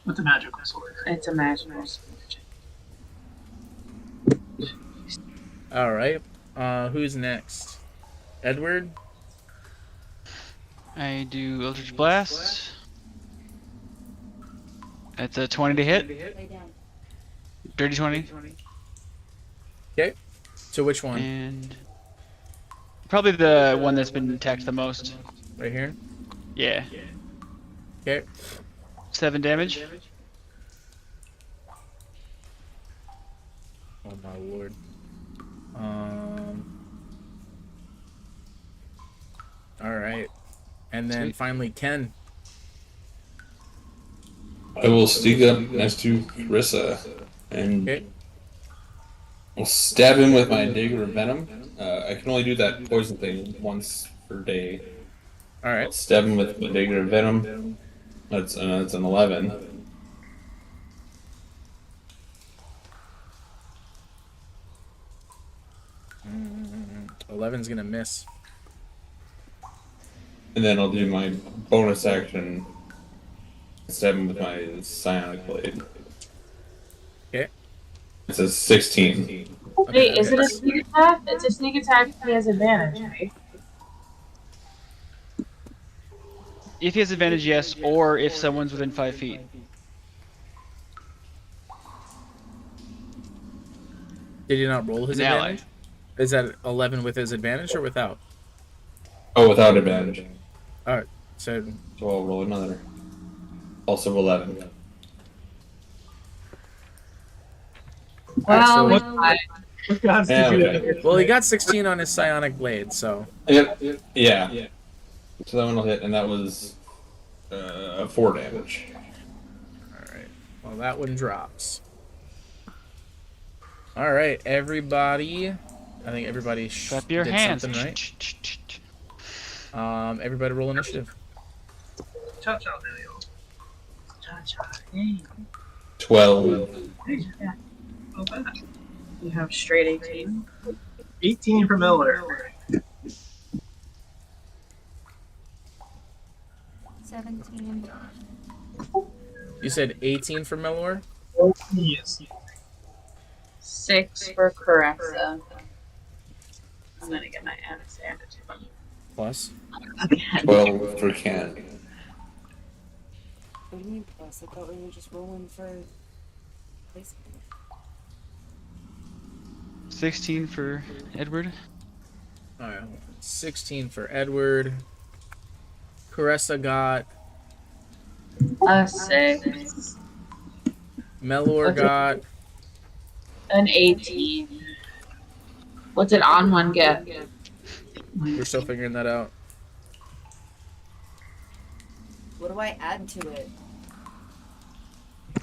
With the magical sword. It's a magical sword. All right. Who's next? Edward. I do Eldritch Blast. That's a 20 to hit. Lay down. Dirty 20. Okay. So which one? And probably the one that's been attacked the most. Right here. Yeah. Okay. 7 damage. Oh my lord. And then Sweet. finally, Ken. I will sneak up next to Carissa and Okay. will stab him with my dagger of venom. I can only do that poison thing once per day. All I'll right. stab him with my dagger of venom. That's an 11. Mm, 11's gonna miss. And then I'll do my bonus action. Stab him with my psionic blade. Okay. It's a 16. Okay, Wait, that is it a hits. sneak attack? It's a sneak attack. He has advantage, right? If he has advantage, yes, or if someone's within 5 feet. Did he not roll his An ally. advantage? Is that 11 with his advantage or without? Oh, without advantage. All right. So So I'll roll another. Also 11. Well, so- we tried. What gods Yeah, did you okay. have? well, he got 16 on his psionic blade. So Yep. Yeah. So that one will hit, and that was 4 damage. all right. Well, that one drops. All right, everybody. I think everybody Clap your did hands. something right. Everybody roll initiative. Cha-cha, Daniel. Cha-cha. Dang. 12. Yeah. Oh, bad. You have straight 18. 18 from Miller. 17. You said 18 for Melor? Yes. 6 for Caressa. I'm gonna get my advantage. Plus. Again. 12 for Ken. What do you mean plus? I thought we were just rolling for basically. 16 for Edward. All right. 16 for Edward. Caressa got. A 6. Melor got. An 18. What did on one get? We're still figuring that out. What do I add to it?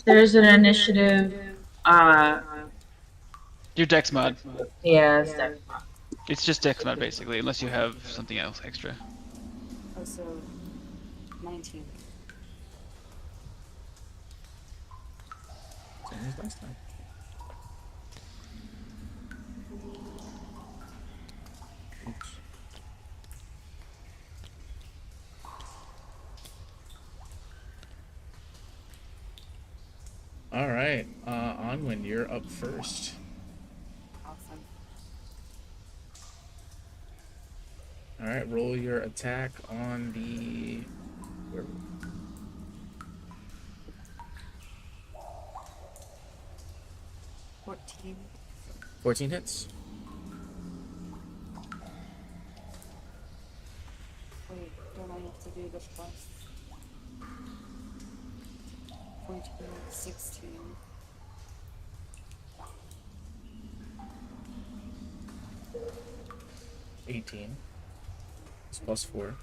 There's an initiative. Your dex mod. Yeah, it's that. It's just dex mod basically, unless you have something else extra. Oh, so 19. Same as last time. Oops. All right, Onwin, you're up first. Awesome. All right, roll your attack on the. Where? 14. 14 hits. Wait, don't I have to do the plus? 14, 16. +18. It's +4.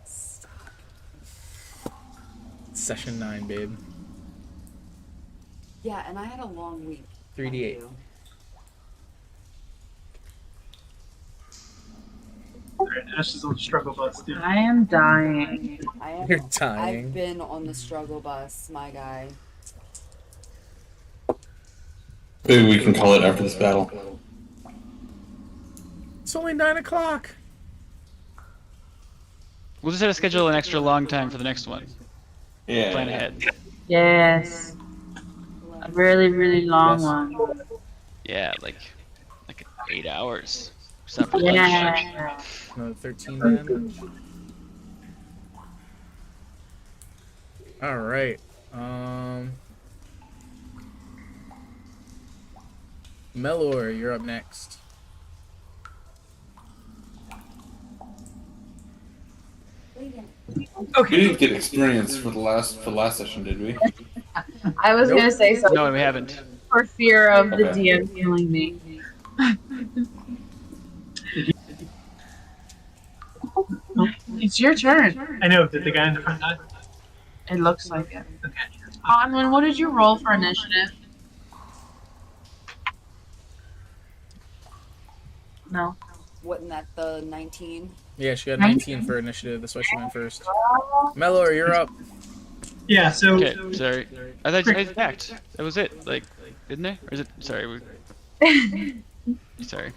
Stop. Session 9, babe. Yeah, and I had a long week. 3d8. Thank you. Alright, Ash is on the struggle bus, dude. I am dying. I am, You're dying. I've been on the struggle bus, my guy. Maybe we can call it after this battle. It's only 9 o'clock. We'll just have to schedule an extra long time for the next one. Yeah. Plan ahead. Yes. A really, really long one. Yeah, like 8 hours. Stop for lunch. Yeah. Another 13 damage. All right. Melor, you're up next. Wait a We Okay. didn't get experience for the last session, did we? I was Nope. gonna say something No, we haven't. for fear of the Okay. DM killing me. It's your turn. I know. Did the guy in the front die? It looks like it. Okay. Conlon, what did you roll for initiative? No. Wasn't that the 19? Yeah, she got 19 for initiative. That's why she went first. Melor, you're up. Yeah. So. Okay, sorry. I thought I attacked. That was it. Like, didn't I? Or is it? Sorry. Sorry.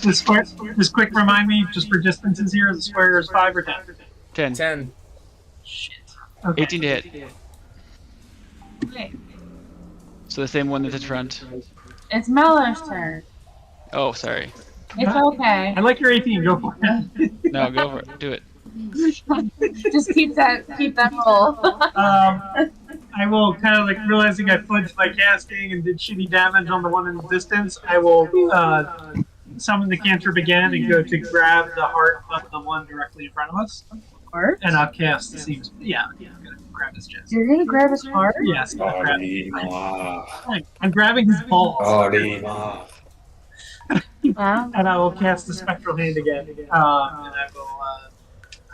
This quick remind me, just for distances here, the square is 5 or 10? 10. 10. Shit. Okay. 18 to hit. Okay. So the same one that's in front. It's Melor's turn. Oh, sorry. It's okay. I like your 18. Go for it. No, go for it. Do it. Just keep that roll. I will kind of like realizing I flinched my casting and did shitty damage on the one in the distance. I will summon the cantrip again and go to grab the heart of the one directly in front of us. Heart? And I'll cast the seams. Yeah, I'm gonna grab his chest. You're gonna grab his heart? Yes, I'm gonna grab Orima. I'm grabbing his balls. Orima. Wow. And I will cast the spectral hand again. And I will.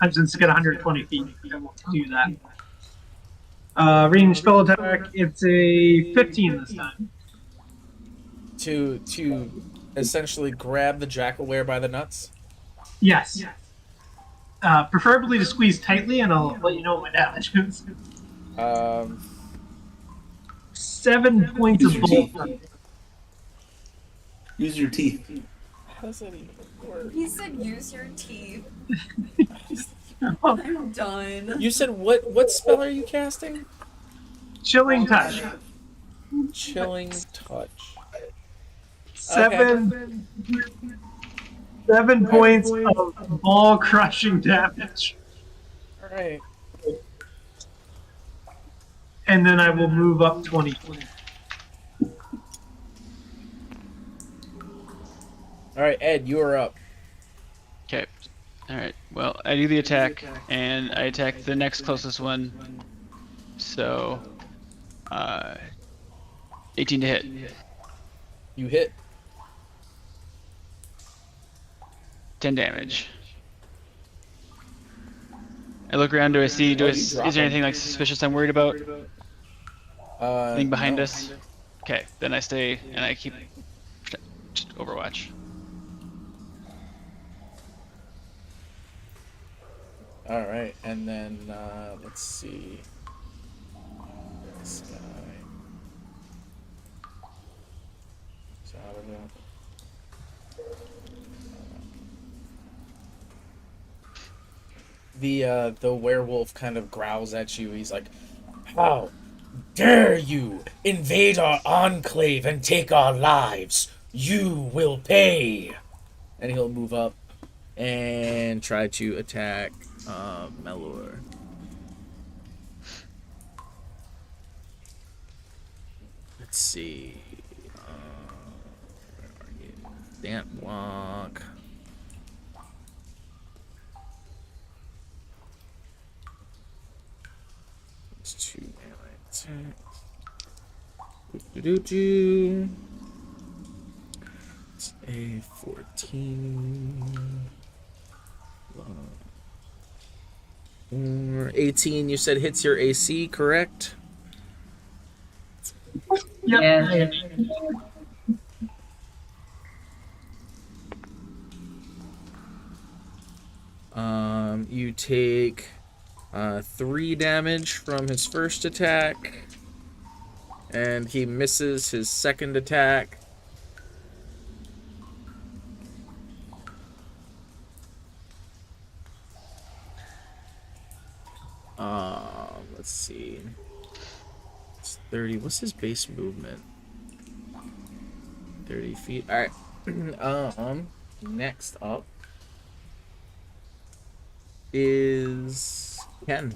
I'm just get 120 feet. I will do that. Range spell attack. It's a 15 this time. To essentially grab the jackalware by the nuts. Yes. Preferably to squeeze tightly, and I'll let you know what my damage is. 7 points of bolt. Use your teeth. How does that even work? He said use your teeth. I'm done. You said what spell are you casting? Chilling touch. Chilling touch. 7 points of ball crushing damage. Alright. And then I will move up 20 feet. Alright, Ed, you are up. Okay. Alright. Well, I do the attack, and I attack the next closest one. So, 18 to hit. You hit. 10 damage. I look around, is there anything like suspicious I'm worried about? Anything behind no. us? Okay, then I stay and I keep Overwatch. Alright, and then, let's see. This guy. Is out of it. The werewolf kind of growls at you. He's like, "How dare you invade our enclave and take our lives? You will pay!" And he'll move up and try to attack Melor. Let's see. Where are you? Dant block. It's 2 melee attacks. Do. It's a 14. 18, you said hits your AC, correct? Yep. You take 3 damage from his first attack, and he misses his second attack. Let's see. It's 30. What's his base movement? 30 feet. All right. Next up is Ken.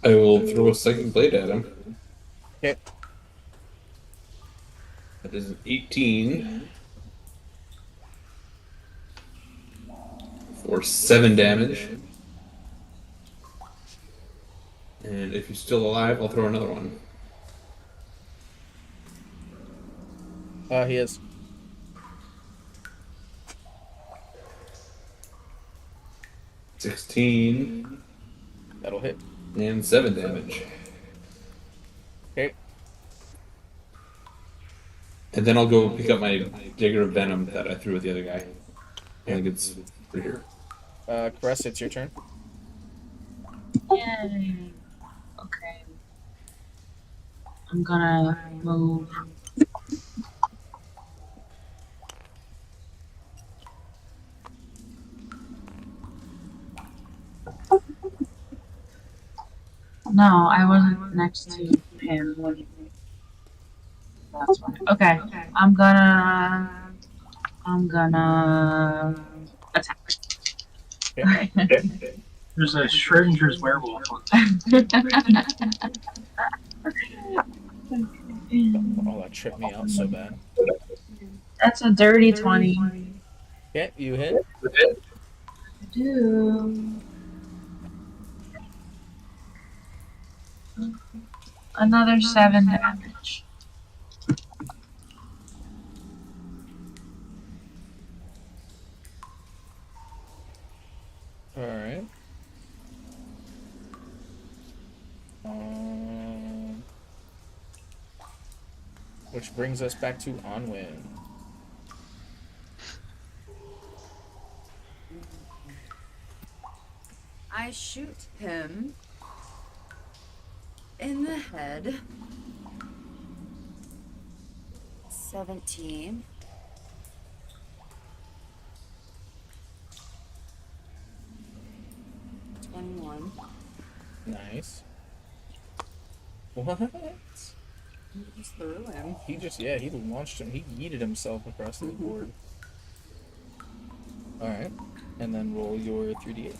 I will throw a second blade at him. Okay. That is an 18 for 7 damage. And if he's still alive, I'll throw another one. He is. 16 That'll hit. and 7 damage. Okay. And then I'll go pick up my dagger of venom that I threw at the other guy. I think it's right here. Cress, it's your turn. Yay. Okay. I'm gonna move. No, I wasn't next to him. That's fine. Okay. I'm gonna attack. Okay. There's a Schrodinger's werewolf on. Oh, that tripped me out so bad. That's a dirty 20. Okay, you hit. I do. Another 7 damage. Alright. Which brings us back to Onwin. I shoot him in the head. 17. Nice. What? You just threw him. He launched him. He yeeted himself across the board. Alright. And then roll your 3d8.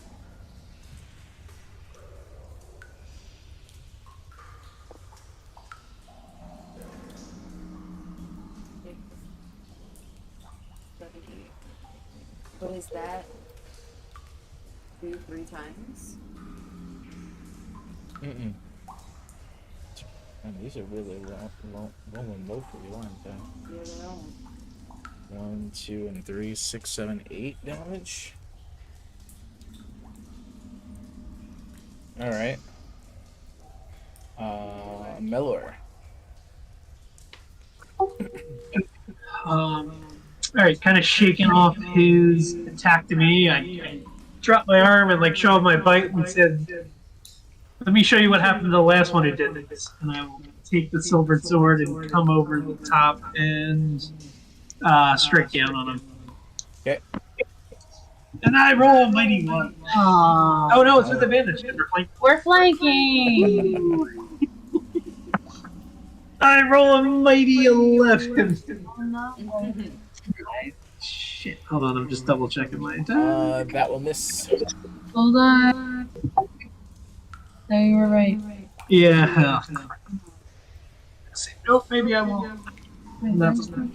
What is that? Do 3 times? Mm-mm. Man, these are really rolling low for you, aren't they? Yeah, they are. 1, 2, and 3, 6, 7, 8 damage. Alright. Melor. Alright, kind of shaking off his attack to me. I dropped my arm and like showed my bite and said, "Let me show you what happened to the last one who did this." And I will take the silvered sword and come over the top and strike down on him. Okay. And I roll a mighty one. Aww. Oh no, it's with advantage. We're flanking! I roll a mighty 11. Oh no. Shit. Hold on, I'm just double checking my attack. That will miss. Hold on. No, you were right. Yeah. Nope, maybe I won't. That's okay.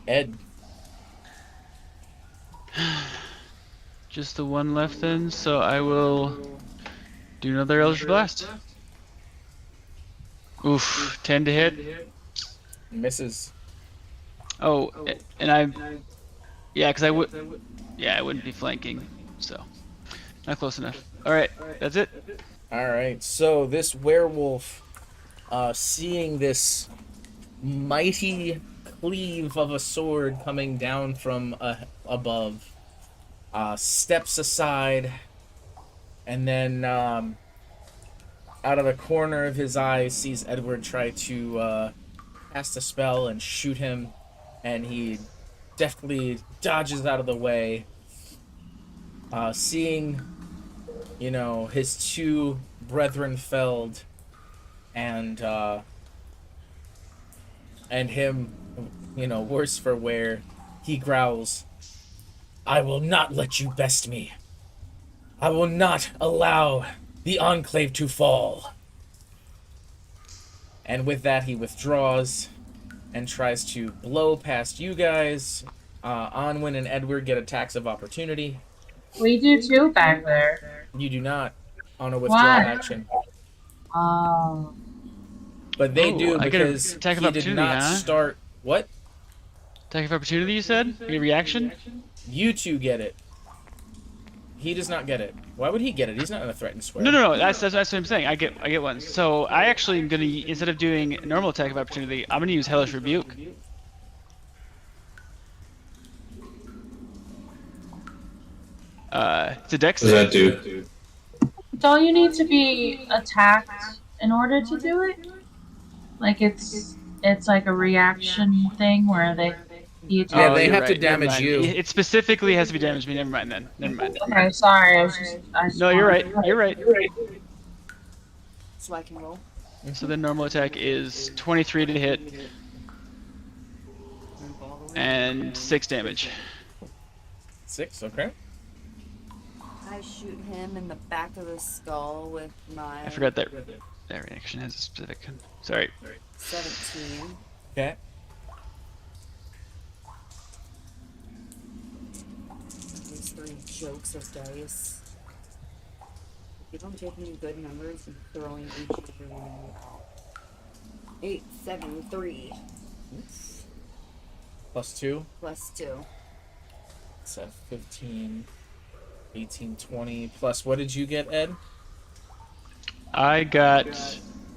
Ed. Just the one left then, so I will do another Eldritch Blast. Oof, 10 to hit. Misses. Oh, and yeah, because I wouldn't be flanking, so not close enough. All right, that's it. Alright, so this werewolf, seeing this mighty cleave of a sword coming down from above, steps aside, and then out of the corner of his eye sees Edward try to cast a spell and shoot him, and he deftly dodges out of the way, seeing, you know, his 2 brethren felled, and him, you know, worse for wear, he growls, "I will not let you best me. I will not allow the Enclave to fall." And with that, he withdraws and tries to blow past you guys. Onwin and Edward get attacks of opportunity. We do too back there. You do not on a withdraw Why? action. Oh. But they Oh, do I get a because attack of he did opportunity, not huh? start. What? Attack of opportunity, you said? A reaction? You two get it. He does not get it. Why would he get it? He's not in a threatened square. No. That's what I'm saying. I get one. So I actually am gonna, instead of doing normal attack of opportunity, I'm gonna use Hellish Rebuke. It's a dex What does save. that do? Don't you need to be attacked in order to do it? Like it's like a reaction thing where he attacks. Yeah, Oh, they you're have to right. Never damage mind. you. It specifically has to be damaged me. Never mind then. Never mind. Okay, sorry. I just No, you're right. You're right. So I can roll. So the normal attack is 23 to hit and 6 damage. 6, okay. I shoot him in the back of the skull with my I forgot that reaction has a specific. Sorry. 17. Okay. These 3 jokes of dice. If I'm taking good numbers and throwing each and every one of them out. 8, 7, 3. +2. Plus 2. It's at 15, 18, 20. Plus, what did you get, Ed? I got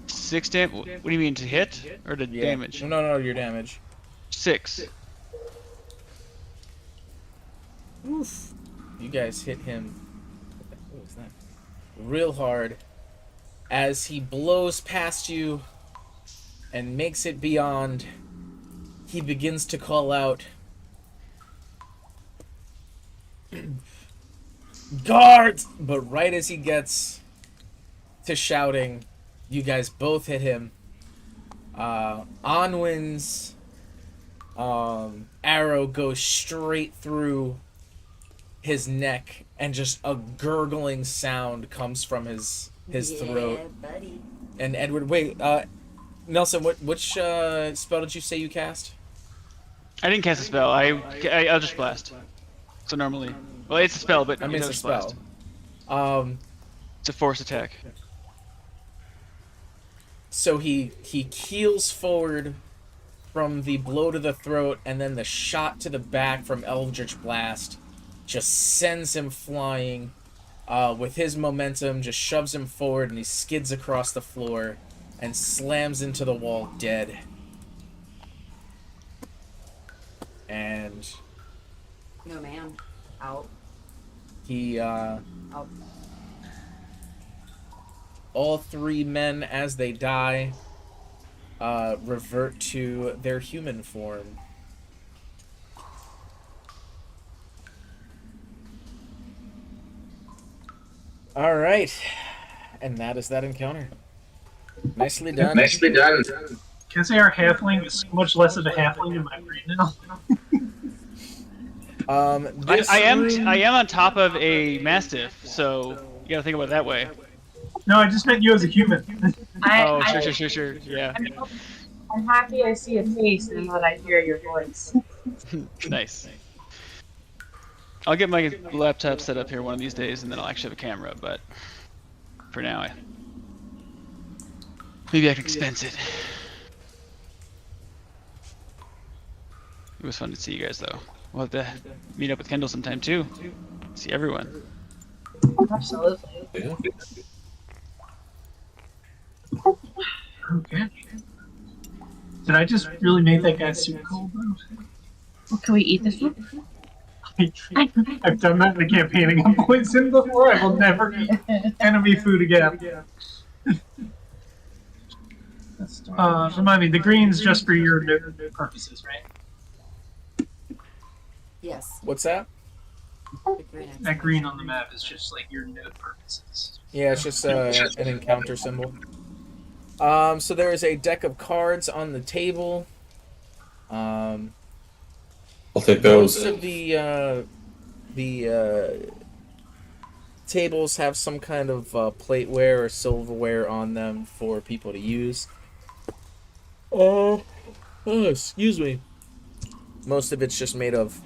6 damage. What do you mean, to hit or to damage? No, your damage. 6. Oof. You guys hit him. What was that? Real hard as he blows past you and makes it beyond. He begins to call out, "Guards!" But right as he gets to shouting, you guys both hit him. Onwin's arrow goes straight through his neck, and just a gurgling sound comes from his throat. Yeah, buddy. And Edward, wait, Nelson, which spell did you say you cast? I didn't cast a spell. I'll just blast. So normally, well, it's a spell, but I mean, it's a just spell. blast. It's a force attack. So he keels forward from the blow to the throat, and then the shot to the back from Eldritch Blast just sends him flying. With his momentum, just shoves him forward, and he skids across the floor and slams into the wall dead. And No, man. Out. he, Out. all 3 men, as they die, revert to their human form. All right, and that is that encounter. Nicely done. Nicely done. Can I say our halfling is so much less of a halfling in my brain now? I am on top of a mastiff, so you gotta think about it that way. No, I just meant you as a human. Oh, sure. Yeah. I'm happy I see a face and that I hear your voice. Nice. I'll get my laptop set up here one of these days, and then I'll actually have a camera. But for now, maybe I can expense it. It was fun to see you guys, though. We'll have to meet up with Kendall sometime too. See everyone. Absolutely. Yeah. Okay. Did I just really make that guy super cold, though? Well, can we eat this one? I've done that in the campaigning of Poison before. I will never eat enemy food again. Remind me, the green's just for your purposes, right? Yes. What's that? The green That green on the map is just like your note purposes. Yeah, it's just an encounter symbol. So there is a deck of cards on the table. I'll take those. Most of the tables have some kind of plateware or silverware on them for people to use. Oh, excuse me. Most of it's just made of,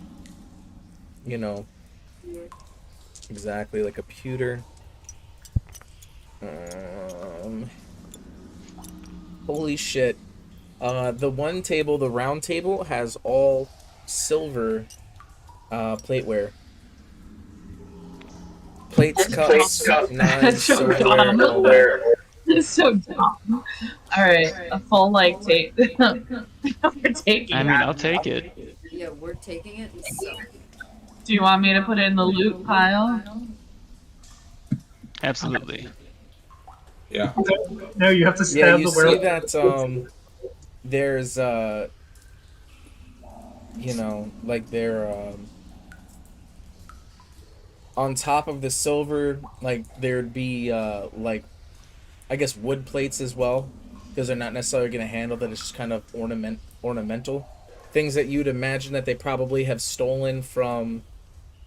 exactly like a pewter. Holy shit. The one table, the round table, has all silver plateware. Plates, cups, That's knives, so silverware, dumb. all that. It's so dumb. All right, a full like tape. We're taking I mean, that. I'll take it. Yeah, we're taking it and selling it. Do you want me to put it in the loot pile? Absolutely. Yeah. No, you have to Yeah, stab you the see werewolf. that there's like they're on top of the silver, like there'd be like I guess wood plates as well, because they're not necessarily going to handle that. It's just kind of ornamental things that you'd imagine that they probably have stolen from,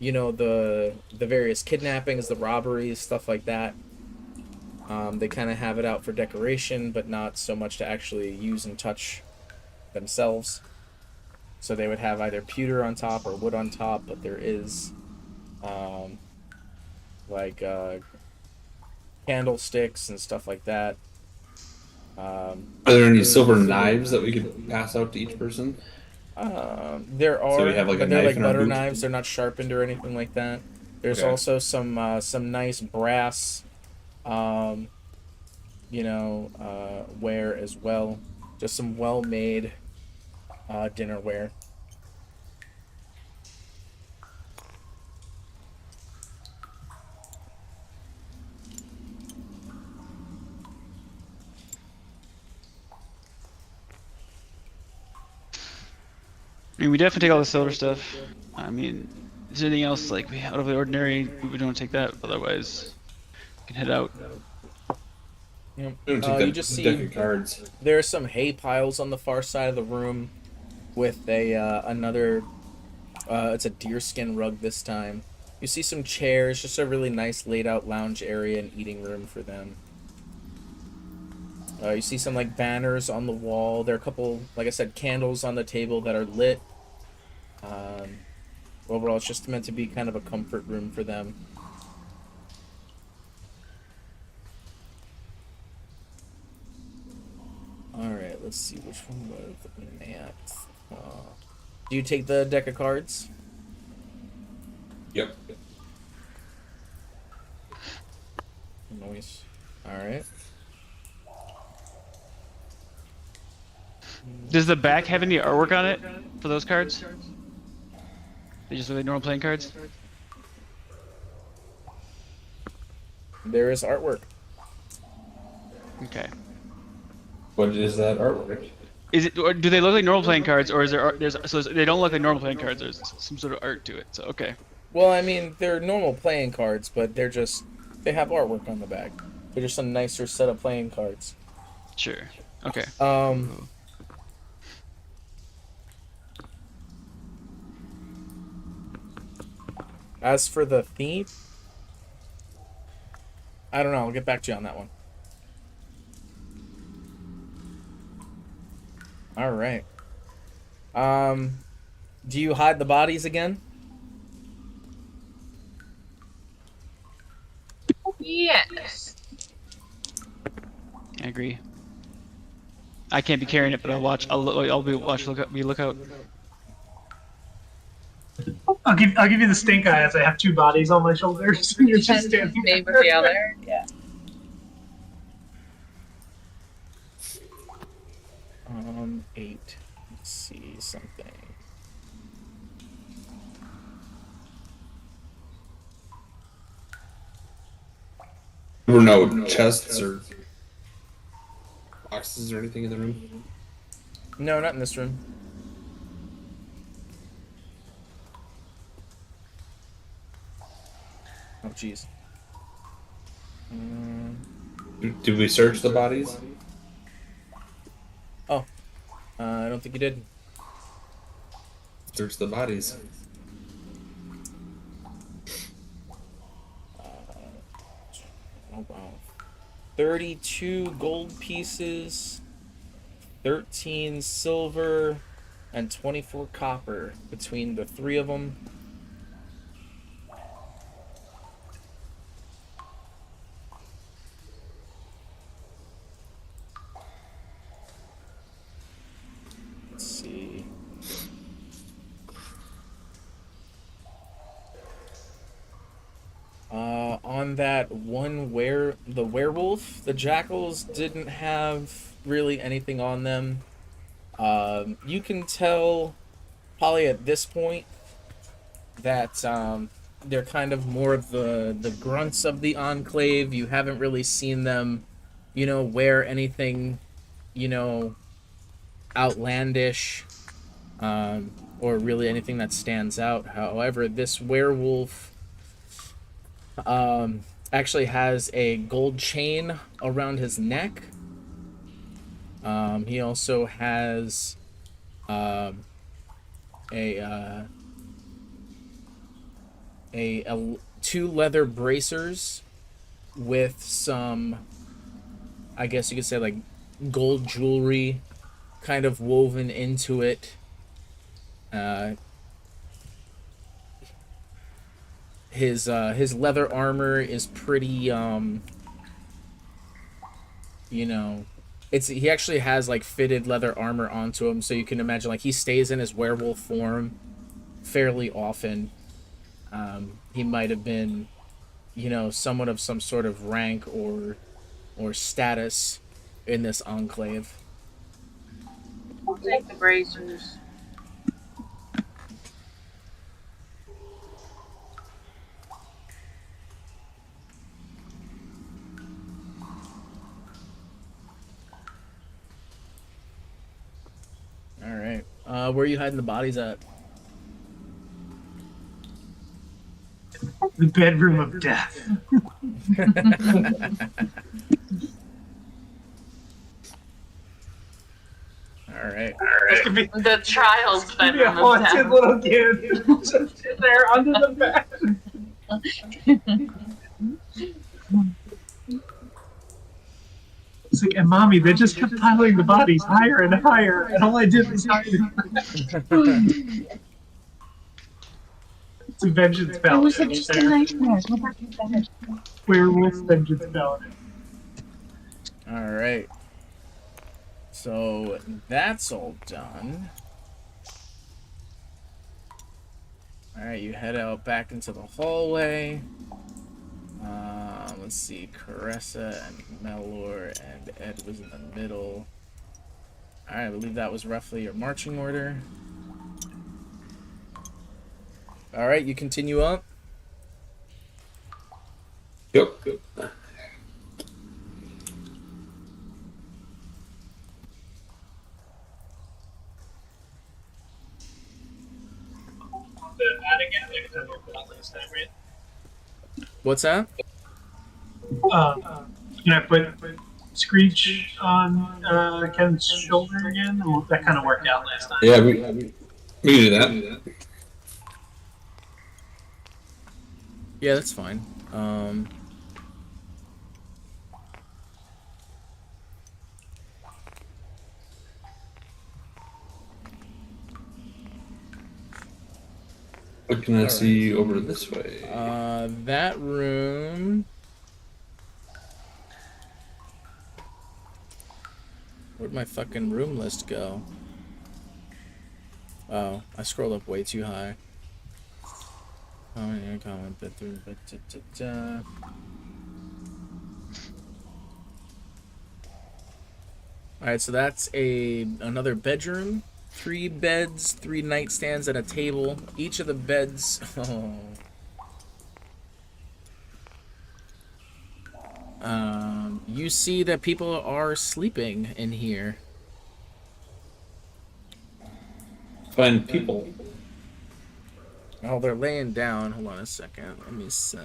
the various kidnappings, the robberies, stuff like that. They kind of have it out for decoration, but not so much to actually use and touch themselves. So they would have either pewter on top or wood on top, but there is um, like candlesticks and stuff like that. Are there any silver knives that we could pass out to each person? There So are, we have like a but they're knife like in our butter boot. knives. They're not sharpened or anything like that. There's Okay. also some nice brass, um, ware as well. Just some well-made dinnerware. I mean, we definitely take all the silver stuff. I mean, is there anything else like out of the ordinary? We don't take that. Otherwise, we can head out. Yep. We don't take You that just deck see of cards. there are some hay piles on the far side of the room with another. It's a deerskin rug this time. You see some chairs, just a really nice laid out lounge area and eating room for them. You see some like banners on the wall. There are a couple, like I said, candles on the table that are lit. Overall, it's just meant to be kind of a comfort room for them. All right, let's see which one was Matt. Do you take the deck of cards? Yep. Noise. All right. Does the back have any artwork on it for those cards? They just look like normal playing cards. There is artwork. Okay. What is that artwork? Is it? Or do they look like normal playing cards, or is there? They don't look like normal playing cards. There's some sort of art to it. So okay. Well, I mean, they're normal playing cards, but they have artwork on the back. They're just a nicer set of playing cards. Sure. Okay. As for the theme, I don't know. I'll get back to you on that one. All right. Do you hide the bodies again? Yes. I agree. I can't be carrying it, but I'll watch. I'll be watch. Look out. I'll give you the stink eye as I have two bodies on my shoulders. And you're just standing Name there. with the other. Yeah. 8. Let's see something. There were no chests or boxes or anything in the room. No, not in this room. Oh, jeez. Did we search the bodies? Oh, I don't think you did. Search the bodies. Oh wow. 32 gold pieces, 13 silver, and 24 copper between the three of them. on that one the werewolf, the jackals didn't have really anything on them. You can tell probably at this point that they're kind of more of the grunts of the enclave. You haven't really seen them, wear anything, you know, outlandish, or really anything that stands out. However, this werewolf actually has a gold chain around his neck. He also has a, uh, a two leather bracers with some, I guess you could say, like gold jewelry kind of woven into it. His leather armor is pretty he actually has like fitted leather armor onto him, so you can imagine like he stays in his werewolf form fairly often. He might have been, somewhat of some sort of rank or status in this enclave. I'll take the bracers. All right. Where are you hiding the bodies at? The bedroom of death. All right. This could be, The child's could be a bedroom of haunted death. little kid just there under the bed. It's like, and mommy, they just kept piling the bodies higher and higher, and all I did was hide it. It's a vengeance It ballad was right just a there. nightmare. Go back to bed. Werewolf vengeance ballad. All right. So that's all done. All right, you head out back into the hallway. Let's see, Caressa and Melor and Ed was in the middle. All right, I believe that was roughly your marching order. All right, you continue up. Yep. What's that? Can I put Screech on Ken's shoulder again? Well, that kind of worked out last time. Yeah, we can do that. Yeah, that's fine. What can I see over this way? That room. Where'd my fucking room list go? Oh, I scrolled up way too high. Oh, yeah, comment, Alright, so that's another bedroom. 3 beds, 3 nightstands, and a table. Each of the beds. You see that people are sleeping in here. Find people. Oh, they're laying down. Hold on a second. Let me see.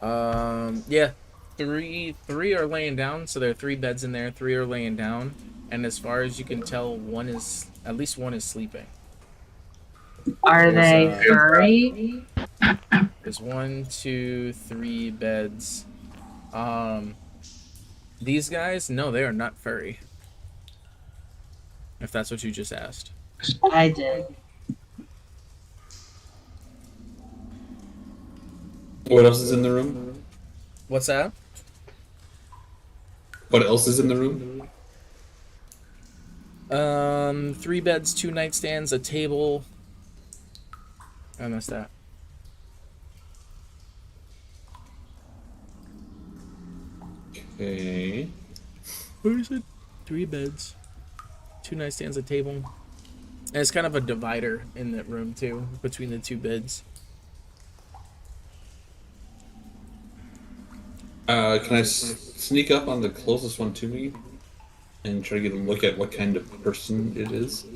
Yeah, three are laying down. So there are 3 beds in there. 3 are laying down, and as far as you can tell, at least one is sleeping. Are they furry? There's 1, 2, 3 beds. These guys, no, they are not furry. If that's what you just asked. I did. What else is in the room? What's that? What else is in the room? 3 beds, 2 nightstands, a table. I missed that. Okay. Where is it? 3 beds, 2 nightstands, a table. And it's kind of a divider in that room too, between the 2 beds. Can I sneak up on the closest one to me and try to get a look at what kind of person it is?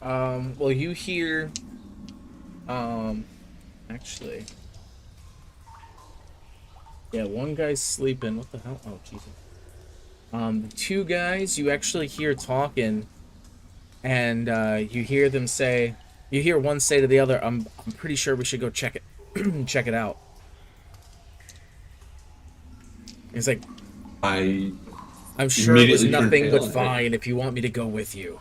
Well, you hear, actually, yeah, one guy's sleeping. What the hell? Oh, Jesus. The 2 guys you actually hear talking, and you hear them say, you hear one say to the other, I'm pretty sure we should go check it, check it out. He's like, I I'm sure it was immediately turn nothing tail but and fine if you want me to go with you.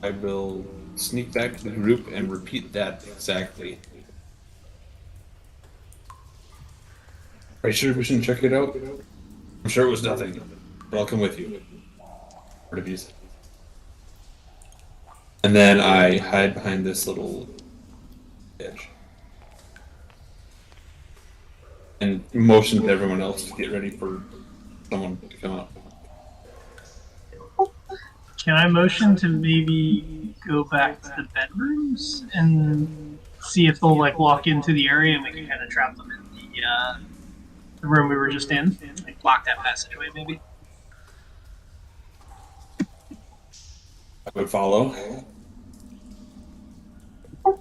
I will sneak back to the group and repeat that exactly. Are you sure we shouldn't check it out? I'm sure it was nothing, but I'll come with you. Part of you. And then I hide behind this little edge. And motion to everyone else to get ready for someone to come up. Can I motion to maybe go back to the bedrooms and see if they'll like walk into the area and we can kind of trap them in the room we were just in, like block that passageway maybe? I would follow.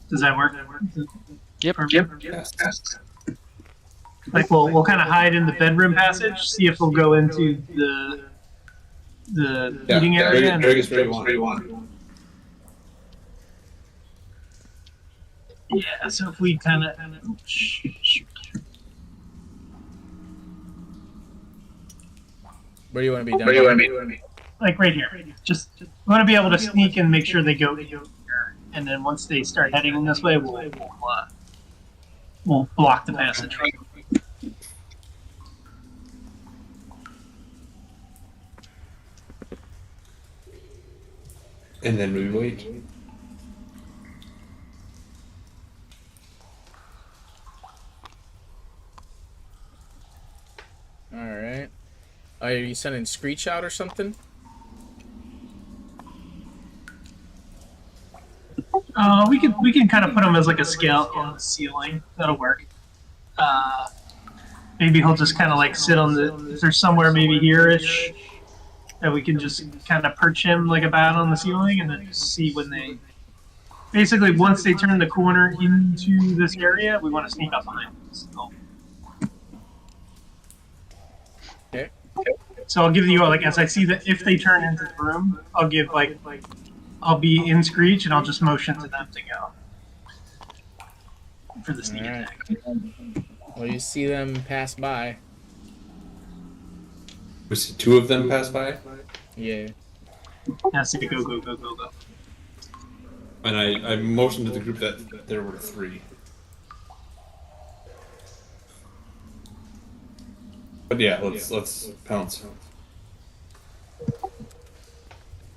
Does that work? Yep. Yes. Like we'll kind of hide in the bedroom passage, see if they'll go into the eating area. And drag us where you want. yeah, so if we kind of Where do you want to be down? like right here, just we want to be able to sneak and make sure they go here, and then once they start heading in this way, we'll block the passage. And then we wait. Alright. Are you sending Screech out or something? We can kind of put him as like a scale on the ceiling. That'll work. Maybe he'll just kind of like sit on the. If there's somewhere maybe here-ish that we can just kind of perch him like a bat on the ceiling, and then just see when they. Basically, once they turn the corner into this area, we want to sneak up behind them. So. Okay. So I'll give you like as I see that if they turn into the room, I'll give like I'll be in Screech and I'll just motion to them to go for the sneak Alright. attack. Well, you see them pass by. We see 2 of them pass by, Yeah. Has to go. and I motioned to the group that there were 3. But yeah, let's pounce.